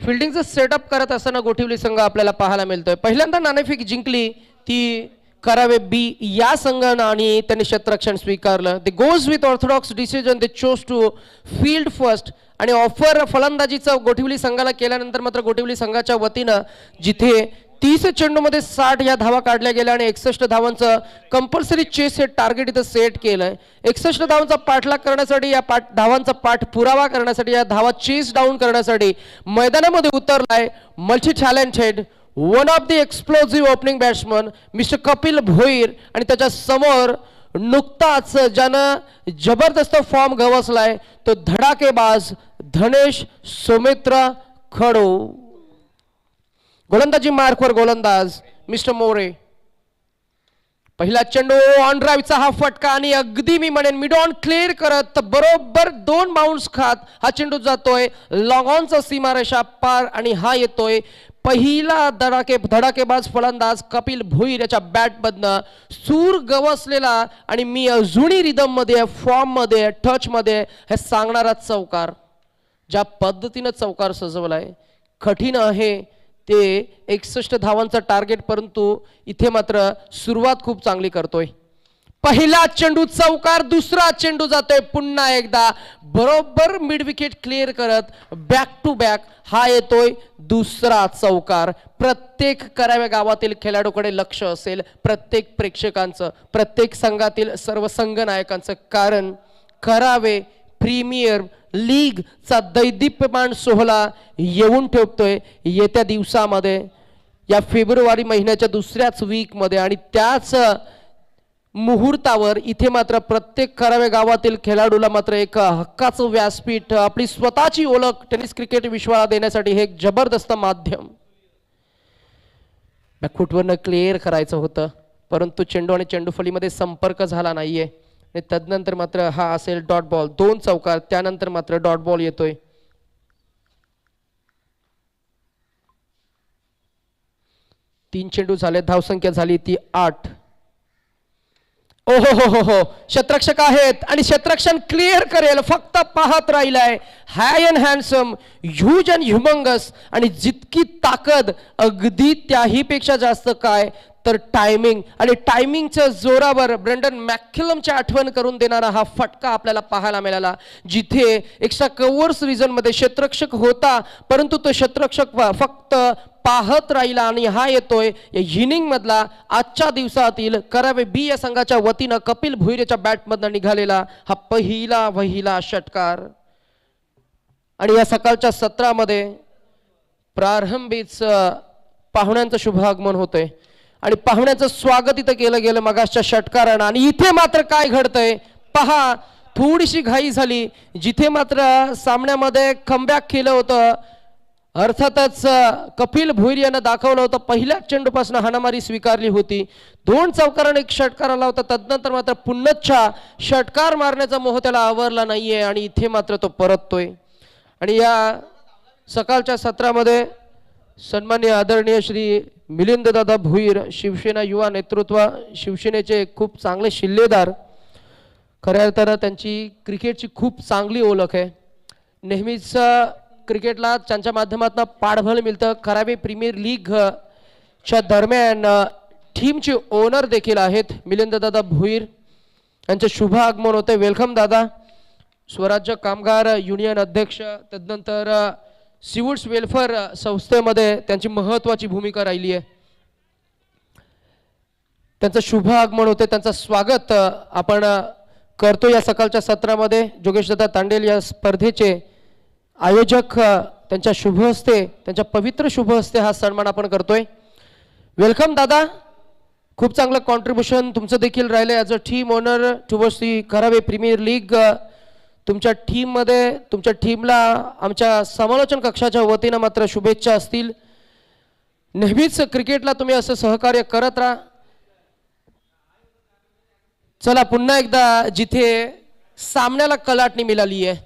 फिल्डिंगचं सेटअप करत असताना गोठिवली संघ आपल्याला पाहायला मिळतोय. पहिल्यांदा नाणेफेक जिंकली ती करावे बी या संघानं आणि त्यांनी क्षेत्ररक्षण स्वीकारलं. They goes with orthodox decision, they chose to field first आणि ऑफर फलंदाजीचा गोठिवली संघाला केल्यानंतर मात्र गोठिवली संघाच्या वतीनं जिथे 30 चेंडूमध्ये 60 या धावा काढल्या गेल्या आणि 61 धावांचं कंपल्सरी चेस हे टार्गेट इथं सेट केलंय. 61 धावांचा पाठलाग करण्यासाठी, या धावांचा पुरावा करण्यासाठी, या धावा चेस डाऊन करण्यासाठी मैदानामध्ये उतरलाय multi talented one of the explosive opening batsman mister Kapil Bhoir, आणि त्याच्या समोर नुकताच ज्यानं जबरदस्त फॉर्म गवसलाय तो धडाकेबाज धनेश सुमित्रा खडू. गोलंदाजी मार्कवर गोलंदाज मिस्टर मोरे. पहिला चेंडू ऑन ड्राईव्हचा हा फटका आणि अगदी मी म्हणेन मिड ऑन क्लिअर करत बरोबर 2 बाउन्स खात हा चेंडू जातोय लॉंग ऑनचा सीमारेषा पार आणि हा येतोय पहिला धडाकेबाज फलंदाज कपिल भोईर याच्या बॅटमधनं सूर गवसलेला आणि मी अजूनही रिदम मध्ये, फॉर्म मध्ये, टच मध्ये हे सांगणारा चौकार. ज्या पद्धतीनं चौकार सजवलाय कठीण आहे ते 61 धावांचा टार्गेट, परंतु इथे मात्र सुरुवात खूप चांगली करतोय. पहिला चेंडू चौकार, दुसरा चेंडू जातोय पुन्हा एकदा बरोबर मिड विकेट क्लिअर करत बॅक टू बॅक हा येतोय दुसरा चौकार. प्रत्येक कराव्या गावातील खेळाडूकडे लक्ष असेल, प्रत्येक प्रेक्षकांचं, प्रत्येक संघातील सर्व संघनायकांचं, कारण करावे प्रीमियर लीगचा दैदिप्यमान सोहळा येऊन ठेवतोय येत्या दिवसामध्ये, या फेब्रुवारी महिन्याच्या दुसऱ्याच वीकमध्ये, आणि त्याच मुहूर्तावर इथे मात्र प्रत्येक करावे गावातील खेळाडूला मात्र एक हक्काचं व्यासपीठ, आपली स्वतःची ओळख टेनिस क्रिकेट विश्वाला देण्यासाठी हे एक जबरदस्त माध्यम. बॅकफुटवरनं क्लिअर करायचं होतं, परंतु चेंडू आणि चेंडूफलीमध्ये संपर्क झाला नाहीये. तदनंतर मात्र हा असेल डॉट बॉल. 2 चौकार, त्यानंतर मात्र डॉट बॉल येतोय. तीन चेंडू झाले, धावसंख्या झाली ती 8. ओहो हो हो हो, क्षेत्ररक्षक आहेत आणि क्षेत्ररक्षण क्लिअर करेल, फक्त पाहत राहिलाय. High and handsome, huge and humongous, आणि जितकी ताकद अगदी त्याही पेक्षा जास्त काय तर टायमिंग, आणि टायमिंगच्या जोरावर ब्रेंडन मॅकलमची आठवण करून देणारा हा फटका आपल्याला पाहायला मिळाला, जिथे एक्स्ट्रा कव्हर्स रिजन मध्ये क्षेत्ररक्षक होता, परंतु तो क्षेत्ररक्षक फक्त पाहत राहिला. आणि हा येतोय या इनिंग मधला आजच्या दिवसातील करावे बी या संघाच्या वतीनं कपिल भोईरच्या बॅटमधनं निघालेला हा पहिला षटकार. आणि या सकाळच्या सत्रामध्ये प्रारंभीच पाहुण्यांचं शुभ आगमन होतंय आणि पाहुण्याचं स्वागत इथं केलं गेलं मगासच्या षटकारानं. आणि इथे मात्र काय घडतंय पहा, थोडीशी घाई झाली, जिथे मात्र सामन्यामध्ये कमबॅक केलं होतं. अर्थातच कपिल भोईर यानं दाखवलं होतं, पहिल्या चेंडूपासून हाणामारी स्वीकारली होती, 2 चौकाराने 1 षटकार आला होता, तदनंतर मात्र पुन्हा षटकार मारण्याचा मोह त्याला आवरला नाहीये आणि इथे मात्र तो परततोय. आणि या सकाळच्या सत्रामध्ये सन्माननीय आदरणीय श्री मिलिंद दादा भोईर, शिवसेना युवा नेतृत्व, शिवसेनेचे खूप चांगले शिल्लेदार, खऱ्या अर्थानं त्यांची क्रिकेटची खूप चांगली ओळख आहे. नेहमीच क्रिकेटला त्यांच्या माध्यमातून पाठबळ मिळतं. करावे प्रीमियर लीगच्या दरम्यान टीमचे ओनर देखील आहेत मिलिंद दादा भोईर, यांचे शुभ आगमन होते. वेलकम दादा. स्वराज्य कामगार युनियन अध्यक्ष, तदनंतर सिव्हिल्स वेलफेअर संस्थेमध्ये त्यांची महत्त्वाची भूमिका राहिली आहे. त्यांचं शुभ आगमन होते, त्यांचं स्वागत आपण करतो या सकाळच्या सत्रामध्ये. जोगेशदादा तांडेल या स्पर्धेचे आयोजक, त्यांच्या शुभ हस्ते, त्यांच्या पवित्र शुभ हस्ते हा सन्मान आपण करतोय. वेलकम दादा. खूप चांगलं कॉन्ट्रीब्युशन तुमचं देखील राहिलं as a team owner towards the करावे प्रीमियर लीग. तुमच्या टीममध्ये, तुमच्या टीमला आमच्या समालोचन कक्षाच्या वतीनं मात्र शुभेच्छा असतील. नेहमीच क्रिकेटला तुम्ही असं सहकार्य करत राहा. चला पुन्हा एकदा जिथे सामन्याला कलाटणी मिळाली आहे,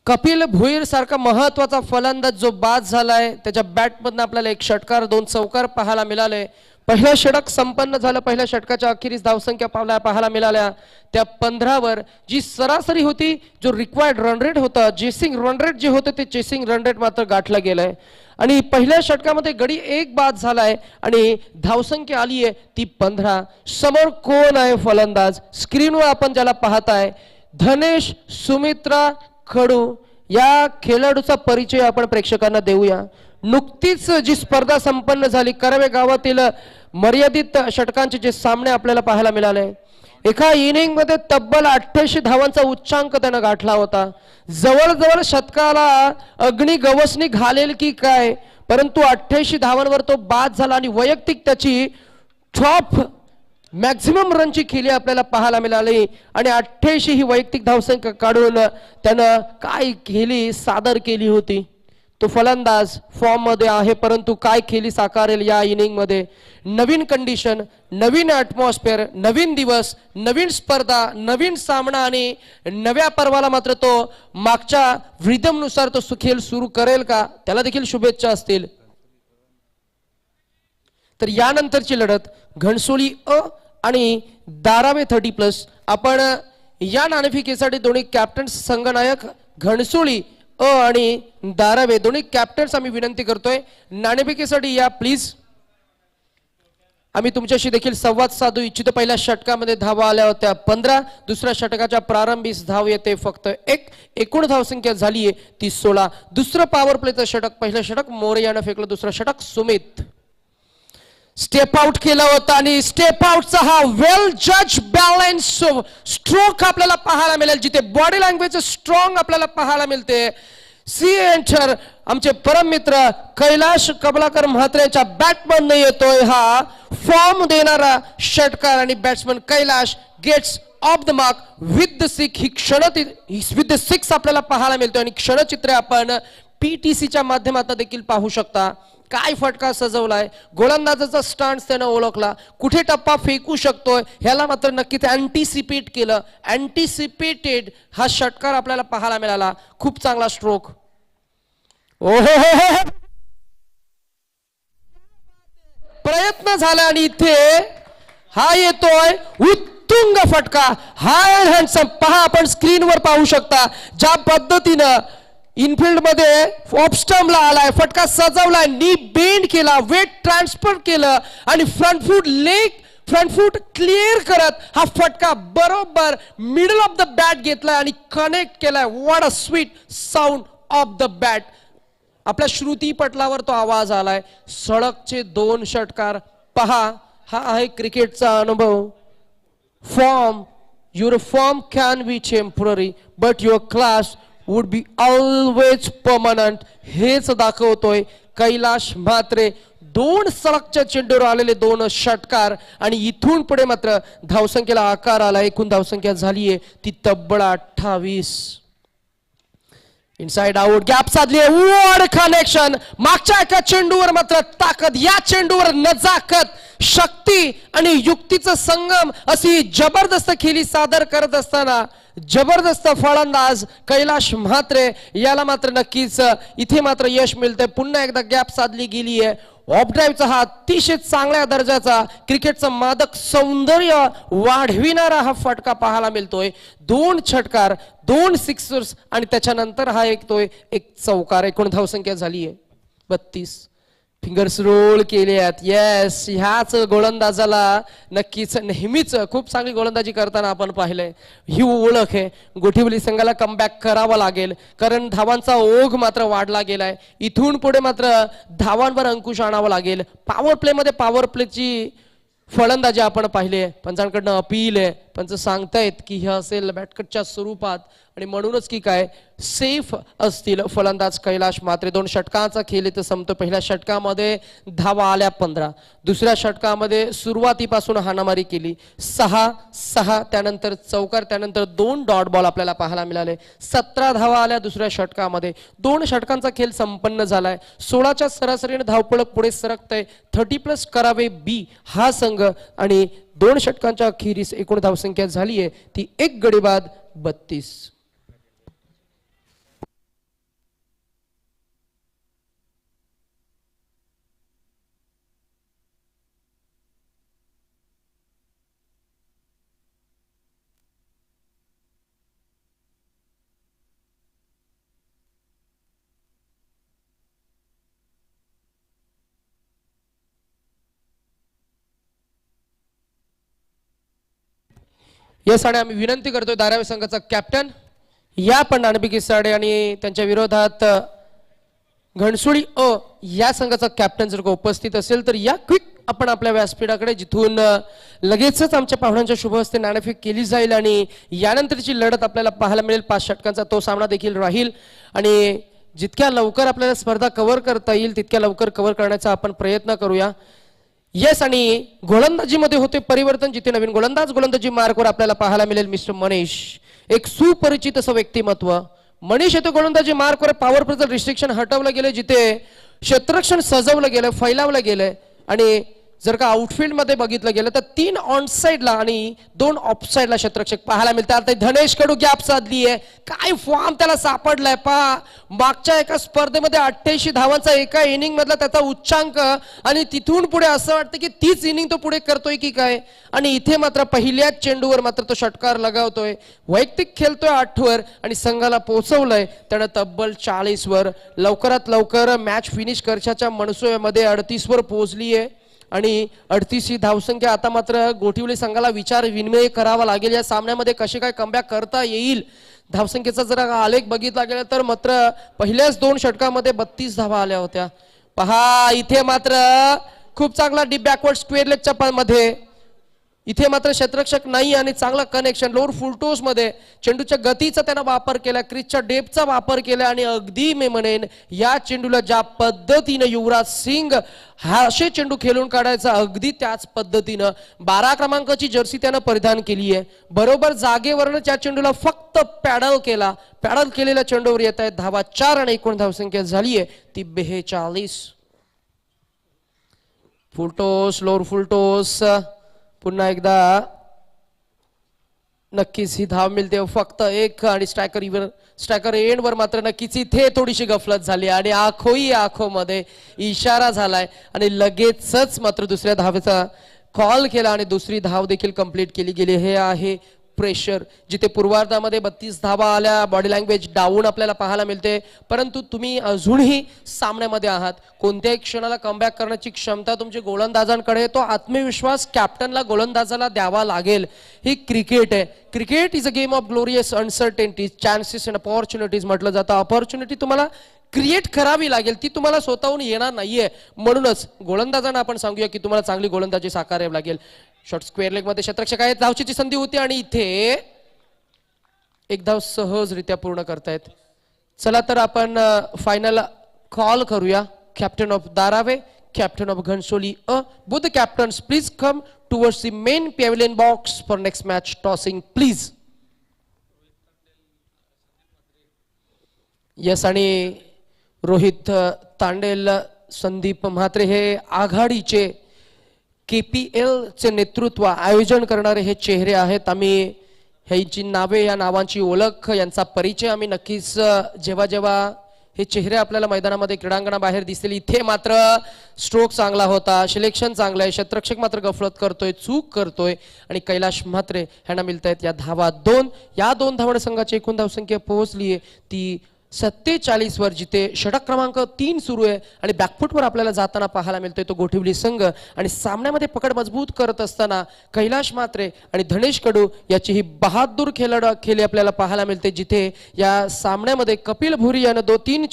कपिल भोईर सारखा महत्वाचा फलंदाज जो बाद झालाय, त्याच्या बॅटमधनं आपल्याला 1 षटकार 2 चौकार पाहायला मिळाले, पहिला षटक संपन्न झालं. पहिल्या षटकाच्या अखेरीस धावसंख्या पाहायला मिळाल्या त्या 15वर जी सरासरी होती, जो रिक्वायर्ड रन रेट होता, चेसिंग रन रेट जे होतं ते चेसिंग रन रेट मात्र गाठलं गेलंय. आणि पहिल्या षटकामध्ये गडी एक बाद झालाय आणि धावसंख्या आली आहे ती 15. समोर कोण आहे फलंदाज? स्क्रीनवर आपण ज्याला पाहताय धनेश सुमित्रा खडू या खेळाडूचा परिचय आपण प्रेक्षकांना देऊया. नुकतीच जी स्पर्धा संपन्न झाली करवे गावातील मर्यादित षटकांचे जे सामने आपल्याला पाहायला मिळाले, एका इनिंग मध्ये तब्बल 88 धावांचा उच्चांक त्यानं गाठला होता. जवळजवळ शतकाला अग्नी गवसणी घालेल की काय, परंतु 88 धावांवर तो बाद झाला आणि वैयक्तिक त्याची टॉप मॅक्झिमम रनची खेळी आपल्याला पाहायला मिळाली आणि 88 ही वैयक्तिक धावसंख्या काढून त्यानं काय खेळी सादर केली होती. तो फलंदाज फॉर्म मध्ये आहे, परंतु काय खेळी साकारेल या इनिंग मध्ये. नवीन कंडिशन, नवीन ॲटमॉस्फिअर, नवीन दिवस, नवीन स्पर्धा, नवीन सामना आणि नव्या पर्वाला मात्र तो मागच्या रिदम नुसार तो खेळ सुरू करेल का, त्याला देखील शुभेच्छा असतील. तर यानंतरची लढत घणसोली अ आणि दारावे 30+. आपण या नाणेफेकीसाठी दोन्ही कॅप्टन्स संघनायक घणसोली अ आणि दारावे दोन्ही कॅप्टन्स आम्ही विनंती करतोय नाणेफेकीसाठी या प्लीज. आम्ही तुमच्याशी देखील संवाद साधू इच्छितो. पहिल्या षटकामध्ये धावा आल्या होत्या 15. दुसऱ्या षटकाच्या प्रारंभीस धाव येते फक्त 1. एकूण धावसंख्या झाली आहे ती 16. दुसरं पॉवर प्लेचं षटक, पहिलं षटक मोरे यानं फेकलं, दुसरं षटक सुमित स्टेप आउट केला होता आणि स्टेप आउटचा हा वेल जज बॅलन्स स्ट्रोक आपल्याला पाहायला मिळेल, जिथे बॉडी लँग्वेज स्ट्रॉंग आपल्याला पाहायला मिळते. सी एंटर आमचे परम मित्र कैलाश कमलाकर म्हात्रेच्या बॅटमन येतोय हा फॉर्म देणारा षटकार आणि batsman Kailash gets off the mark with the six. ही विथ द सिक्स आपल्याला पाहायला मिळतोय आणि क्षणचित्रे आपण PTCच्या माध्यमातून देखील पाहू शकता. काय फटका सजवलाय, गोलंदाजाचा स्टान्स त्यानं ओळखला, कुठे टप्पा फेकू शकतोय ह्याला मात्र नक्कीच अँटिसिपेट केलं. अँटिसिपेटेड हा षटकार आपल्याला पाहायला मिळाला. खूप चांगला स्ट्रोक. ओहो प्रयत्न झाला आणि इथे हा येतोय उत्तुंग फटका. हाय हँडसम पहा, आपण स्क्रीनवर पाहू शकता ज्या पद्धतीनं इनफिल्ड मध्ये ऑफ स्टंपला आलाय, फटका सजवलाय, नी बेंड केला, वेट ट्रान्सफर केलं आणि फ्रंट फूट क्लिअर करत हा फटका बरोबर मिडल ऑफ द बॅट घेतलाय आणि कनेक्ट केलाय. What a sweet sound of the bat. आपल्या श्रुती पटलावर तो आवाज आलाय. सळकचे 2 षटकार पहा. हा आहे क्रिकेटचा अनुभव. Form, your form can be temporary but your class would be always permanent. हेच दाखवतोय कैलाश म्हात्रे. 2 सलगच्या चेंडूवर आलेले 2 षटकार आणि इथून पुढे मात्र धावसंख्येला आकार आला. एकूण धावसंख्या झालीये ती तब्बल 28. इनसाइड आउट गॅप साधली. What connection. मागच्या एका चेंडूवर मात्र ताकद, या चेंडूवर नजाकत, शक्ती आणि युक्तीचा संगम अशी जबरदस्त खेळी सादर करत असताना जबरदस्त फलंदाज कैलाश म्हात्रे याला मात्र नक्कीच इथे मात्र यश मिळतंय. पुन्हा एकदा गॅप साधली गेली आहे. ऑफ ड्राईव्हचा हा अतिशय चांगल्या दर्जाचा क्रिकेटचं मादक सौंदर्य वाढविणारा हा फटका पाहायला मिळतोय. 2 षटकार, 2 सिक्सर्स आणि त्याच्यानंतर हा एक चौकार. एकूण धावसंख्या झाली आहे 32. फिंगर्स रोल केले आहेत. येस, ह्याच गोलंदाजाला नक्कीच नेहमीच खूप चांगली गोलंदाजी करताना आपण पाहिलंय. ही ओळख आहे. गोठिवली संघाला कमबॅक करावा लागेल कारण धावांचा ओघ मात्र वाढला गेलाय. इथून पुढे मात्र धावांवर अंकुश आणावा लागेल. पॉवर प्ले मध्ये पॉवर प्लेची फलंदाजी आपण पाहिले. पंचांकडनं अपील आहे, पंच सांगतायत की हे असेल बॅटकटच्या स्वरूपात आणि म्हणूनच की काय सेफ असतील फलंदाज कैलाश म्हात्रे. 2 षटकांचा खेळ इथं संपतो. पहिल्या षटकामध्ये धावा आल्या 15. दुसऱ्या षटकामध्ये सुरुवातीपासून हाणामारी केली 6, त्यानंतर चौकार, त्यानंतर 2 डॉट बॉल आपल्याला पाहायला मिळाले. 17 धावा आल्या दुसऱ्या षटकामध्ये. 2 षटकांचा खेळ संपन्न झालाय. 16च्या सरासरीने धावपळक पुढे सरकतय. 30+ करावे बी हा संघ आणि 2 षटकांच्या अखेरीस एकूण धावसंख्या झाली आहे ती 1 गडी बाद 32. येस आणि आम्ही विनंती करतोय धारावी संघाचा कॅप्टन या पण नाणेफेक साडे आणि त्यांच्या विरोधात घणसोळी या संघाचा कॅप्टन जर का उपस्थित असेल तर या क्विक आपण आपल्या व्यासपीठाकडे जिथून लगेचच आमच्या पाहुण्यांच्या शुभ हस्ते नाणेफेक केली जाईल आणि यानंतरची लढत आपल्याला पाहायला मिळेल 5 षटकांचा तो सामना देखील राहील आणि जितक्या लवकर आपल्याला स्पर्धा कव्हर करता येईल तितक्या लवकर कव्हर करण्याचा आपण प्रयत्न करूया. येस आणि गोलंदाजीमध्ये होते परिवर्तन जिथे नवीन गोलंदाजी मार्कवर आपल्याला पाहायला मिळेल मिस्टर मनीष, एक सुपरिचित असं व्यक्तिमत्व. मनीष येथे गोलंदाजी मार्कवर पॉवर प्रेजर रिस्ट्रिक्शन हटवलं गेलं जिथे क्षेत्ररक्षण सजवलं गेलं फैलावलं गेलं आणि जर का आउटफील्ड मध्ये बघितलं गेलं तर 3 ऑन साइडला आणि 2 ऑफ साइडला क्षेत्ररक्षक पाहायला मिळतात. धनेश कडू गॅप साधली आहे, काय फॉर्म त्याला सापडलाय पहा. मागच्या एका स्पर्धेमध्ये 88 धावांचा एका इनिंग मधला त्याचा उच्चांक आणि तिथून पुढे असं वाटतं की तीच इनिंग तो पुढे करतोय की काय. आणि इथे मात्र पहिल्याच चेंडूवर मात्र तो षटकार लगावतोय, वैयक्तिक खेळतोय 8 वर आणि संघाला पोहोचवलंय त्यानं तब्बल 40 वर. लवकरात लवकर मॅच फिनिश करण्याच्या मनसोयामध्ये 38 वर पोहोचली आहे आणि 38 ही धावसंख्या. आता मात्र गोठिवली संघाला विचार विनिमय करावा लागेल या सामन्यामध्ये कसे काय कमबॅक करता येईल. धावसंख्येचा जर आलेख बघितला गेला तर मात्र पहिल्याच 2 षटकामध्ये 32 धावा आल्या होत्या. पहा इथे मात्र खूप चांगला डीप बॅकवर्ड स्क्वेअर लेगच्या मध्ये इथे मात्र क्षेत्ररक्षक नाही आणि चांगला कनेक्शन लोअर फुल टोस मध्ये चेंडूच्या गतीचा त्यानं वापर केला, क्रिजच्या डेपचा वापर केला आणि अगदी मी म्हणेन या चेंडूला ज्या पद्धतीनं युवराज सिंग हा असे चेंडू खेळून काढायचा अगदी त्याच पद्धतीनं 12 क्रमांकाची जर्सी त्यानं परिधान केली आहे. बरोबर जागेवरनं त्या चेंडूला फक्त पॅडल केलेल्या चेंडूवर येत आहेत धावा 4 आणि एकूण धावसंख्या झाली आहे ती 42. फुलटोस लोअर फुलटोस पुन्हा एकदा नक्कीच ही धाव मिळते फक्त 1 आणि स्ट्रायकर एंड वर मात्र नक्कीच इथे थोडीशी गफलत झाली आणि आखोमध्ये इशारा झालाय आणि लगेचच मात्र दुसऱ्या धावेचा कॉल केला आणि दुसरी धाव देखील कंप्लीट केली गेली. हे आहे प्रेशर. जिथे पूर्वार्धामध्ये 32 धावा आल्या, बॉडी लँग्वेज डाऊन आपल्याला पाहायला मिळते, परंतु तुम्ही अजूनही सामन्यामध्ये आहात. कोणत्याही क्षणाला कमबॅक करण्याची क्षमता तुमची गोलंदाजांकडे, तो आत्मविश्वास कॅप्टनला गोलंदाजाला द्यावा लागेल. ही क्रिकेट आहे. Cricket is a game of glorious uncertainties, chances and opportunities म्हटलं जातं. अपॉर्च्युनिटी तुम्हाला क्रिएट करावी लागेल, ती तुम्हाला स्वतःहून येणार नाहीये. म्हणूनच गोलंदाजांना आपण सांगूया की तुम्हाला चांगली गोलंदाजी साकारावी लागेल. शॉर्ट स्क्वेअर लेग मध्ये क्षेत्ररक्षक आहेत, धावचीची संधी होती आणि इथे एक धाव सहजरित्या पूर्ण करतायत. चला तर आपण फायनल कॉल करूया. Captain of Dharave, captain of Ghansoli both the captains please come towards the main pavilion box for next match tossing please. Yes आणि रोहित तांडेल, संदीप म्हात्रे हे आघाडीचे KPL चे नेतृत्व आयोजन करणारे हे चेहरे आहेत. आम्ही ह्यांची नावे, या नावांची ओळख, यांचा परिचय आम्ही नक्कीच जेव्हा जेव्हा हे चेहरे आपल्याला मैदानामध्ये क्रीडांगणाबाहेर दिसतील. इथे मात्र स्ट्रोक चांगला होता, सिलेक्शन चांगलं आहे, क्षेत्ररक्षक मात्र गफलत करतोय, चूक करतोय आणि कैलाश म्हात्रे ह्यांना मिळत आहेत या धावा 2. या 2 धावणे संघाची एकूण धावसंख्या पोहोचली आहे ती 47 वर, जिथे षटक क्रमांक 3 सुरू आहे आणि बॅकफुटवर आपल्याला जाताना पाहायला मिळतोय तो गोठिवली संघ. आणि सामन्यामध्ये पकड मजबूत करत असताना कैलाश म्हात्रे आणि धनेश कडू याची ही बहादूर खेळी आपल्याला पाहायला मिळते, जिथे या सामन्यामध्ये कपिल भुरी यानं 2-3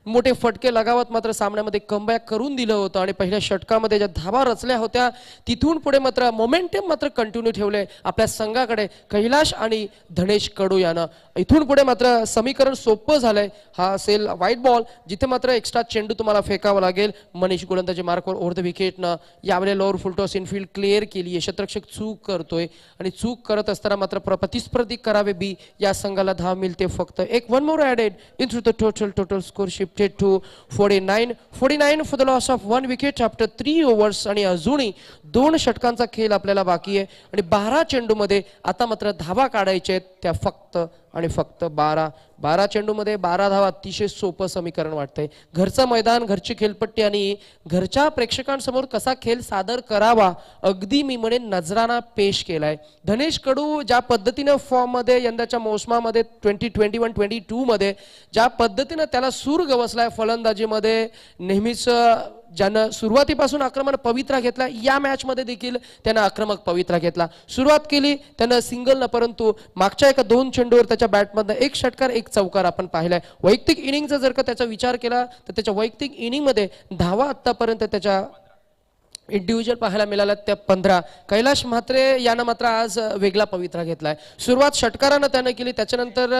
मोठे फटके लगावत मात्र सामन्यामध्ये कमबॅक करून दिलं होतं आणि पहिल्या षटकामध्ये ज्या धावा रचल्या होत्या तिथून पुढे मात्र मोमेंटम मात्र कंटिन्यू ठेवले आपल्या संघाकडे कैलाश आणि धनेश कडू यानं. इथून पुढे मात्र समीकरण सोपं झालंय. हा असेल व्हाईट बॉल, जिथे मात्र एक्स्ट्रा चेंडू तुम्हाला फेकावा लागेल. मनीष गोलंदाजी मार्कवर ओव्हर द विकेटनं यावेळेला लोअर फुलटॉस इनफिल्ड क्लिअर केली आहे. क्षेत्ररक्षक चूक करतोय आणि चूक करत असताना मात्र प्रतिस्पर्धी करावे बी या संघाला धाव मिळते फक्त 1. 1 more added into the total score shifted to 49 for the loss of 1 wicket after 3 overs. आणि अजूनही 2 षटकांचा खेळ आपल्याला बाकी आहे आणि 12 चेंडूमध्ये आता मात्र धावा काढायच्या आहेत त्या फक्त आणि फक्त 12 चेंडूमध्ये 12 धावा. अतिशय सोपं समीकरण वाटतंय. घरचं मैदान, घरची खेळपट्टी आणि घरच्या प्रेक्षकांसमोर कसा खेळ सादर करावा अगदी मी म्हणेन नजराना पेश केलाय. धनेश कडू ज्या पद्धतीनं फॉर्म मध्ये यंदाच्या मोसमामध्ये 2021-22 मध्ये ज्या पद्धतीनं त्याला सूर गवसलाय फलंदाजीमध्ये, नेहमीच ज्यानं सुरुवातीपासून आक्रमण पवित्रा घेतला, या मॅच मध्ये देखील त्यानं आक्रमक पवित्रा घेतला. सुरुवात केली त्यानं सिंगलनं, परंतु मागच्या एका 2 चेंडूवर त्याच्या बॅटमधनं 1 षटकार 1 चौकार आपण पाहिलाय. वैयक्तिक इनिंगचा जर का त्याचा विचार केला तर त्याच्या वैयक्तिक इनिंग मध्ये धावा आतापर्यंत त्याच्या इंडिव्हिज्युअल पाहायला मिळाला त्या 15. कैलाश म्हात्रे यानं मात्र आज वेगळा पवित्रा घेतलाय. सुरुवात षटकारानं त्यानं केली, त्याच्यानंतर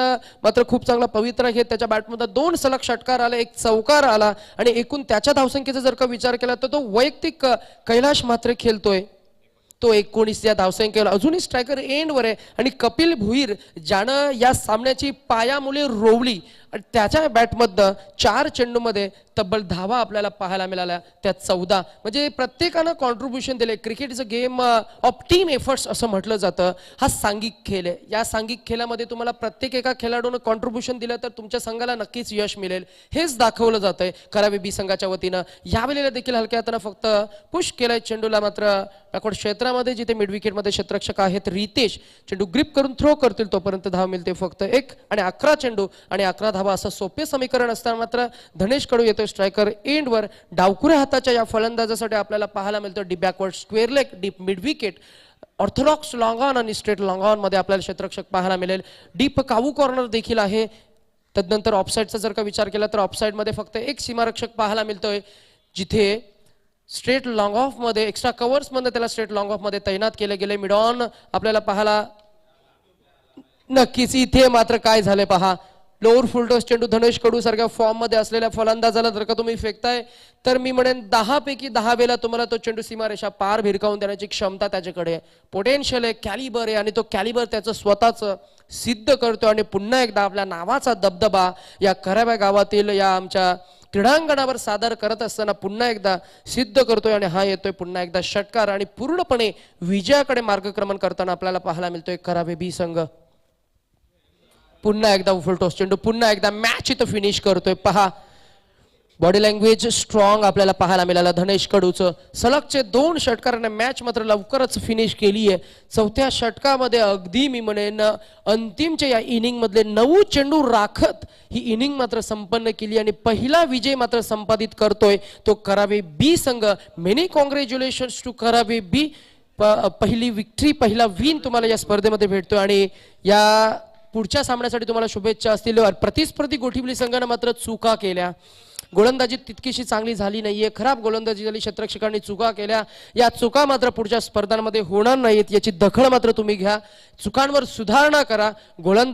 मात्र खूप चांगला पवित्रा घेत त्याच्या बॅटमध्ये 2 सलग षटकार आले, 1 चौकार आला आणि एकूण त्याच्या धावसंख्येचा जर का विचार केला तर तो वैयक्तिक कैलाश म्हात्रे खेळतोय तो 19 या धावसंख्येवर अजूनही स्ट्रायकर एंडवर आहे. आणि कपिल भुईर ज्यानं या सामन्याची पायामुळे रोवली आणि त्याच्या बॅटमधनं 4 चेंडूमध्ये तब्बल धावा आपल्याला पाहायला मिळाल्या, त्या 14. म्हणजे प्रत्येकानं कॉन्ट्रीब्युशन दिले. Cricket is a game of team efforts असं म्हटलं जातं. हा सांघिक खेळ आहे. या सांघिक खेळामध्ये तुम्हाला प्रत्येक एका खेळाडूनं कॉन्ट्रीब्युशन दिलं तर तुमच्या संघाला नक्कीच यश मिळेल, हेच दाखवलं जातंय करावे बी संघाच्या वतीनं. यावेळेला देखील हलक्या हातानं फक्त पुश केलाय चेंडूला, मात्र बॅकवर्ड क्षेत्रामध्ये जिथे मिड विकेटमध्ये क्षेत्ररक्षक आहेत रितेश चेंडू ग्रिप करून थ्रो करतील तोपर्यंत धाव मिळते फक्त 1 आणि 11 चेंडू आणि 11 धावा असं सोपे समीकरण असताना मात्र धनेश कडू येतोय स्ट्रायकर एंडवर. डावकुऱ्या हाताच्या या फलंदाजासाठी आपल्याला पाहायला मिळतो deep backward square leg, deep mid wicket, Orthodox long on आणि स्ट्रेट लॉंग ऑन मध्ये आपल्याला क्षेत्ररक्षक पाहायला मिळेल. डीप कावू कॉर्नर देखील आहे. तदनंतर ऑफसाईडचा जर का विचार केला तर ऑफसाईड मध्ये फक्त 1 सीमारक्षक पाहायला मिळतोय, जिथे स्ट्रेट लॉंग ऑफ मध्ये एक्स्ट्रा कव्हर्स मध्ये त्याला स्ट्रेट लॉंग ऑफ मध्ये तैनात केले गेले. मिड ऑन आपल्याला पाहायला नक्कीच इथे मात्र काय झाले पहा, लोअर फुल टॉस चेंडू धनेश कडू सारख्या फॉर्म मध्ये असलेल्या फलंदाजाला जर का तुम्ही फेकताय तर मी म्हणेन 10 पैकी 10 वेळा तुम्हाला तो चेंडू सीमारेषा पार भिरकावून देण्याची क्षमता त्याच्याकडे आहे, पोटेन्शियल आहे, कॅलिबर आहे आणि तो कॅलिबर त्याचं स्वतःच सिद्ध करतो. आणि पुन्हा एकदा आपल्या नावाचा दबदबा या कराव्या गावातील या आमच्या क्रीडांगणावर सादर करत असताना पुन्हा एकदा सिद्ध करतोय. आणि हा येतोय पुन्हा एकदा षटकार आणि पूर्णपणे विजयाकडे मार्गक्रमण करताना आपल्याला पाहायला मिळतोय करावे बी संघ. पुन्हा एकदा फुल टॉस चेंडू, पुन्हा एकदा मॅच इथं फिनिश करतोय पहा. बॉडी लँग्वेज स्ट्रॉंग आपल्याला पाहायला मिळाला धनेश कडूचं. सलगचे 2 षटकाराने मॅच मात्र लवकरच फिनिश केली आहे. 4थ्या षटकामध्ये अगदी मी म्हणेन अंतिमच्या या इनिंग मधले 9 चेंडू राखत ही इनिंग मात्र संपन्न केली आणि पहिला विजय मात्र संपादित करतोय तो करावे बी संघ. मेनी कॉंग्रॅच्युलेशन्स टू करावे बी. पहिली विक्ट्री, पहिला विन तुम्हाला या स्पर्धेमध्ये भेटतोय आणि या पुढच्या सामन्यासाठी तुम्हाला शुभेच्छा असतील. प्रतिस्पर्धी गोठिवली संघानं मात्र चुका केल्या, गोलंदाजी तितकीशी चांगली झाली नाहीये, खराब गोलंदाजी झाली, क्षेत्ररक्षकांनी चुका केल्या. या चुका मात्र पुढच्या स्पर्धांमध्ये होणार नाहीत याची दखल मात्र तुम्ही घ्या, चुकांवर सुधारणा करा. गोलंदाज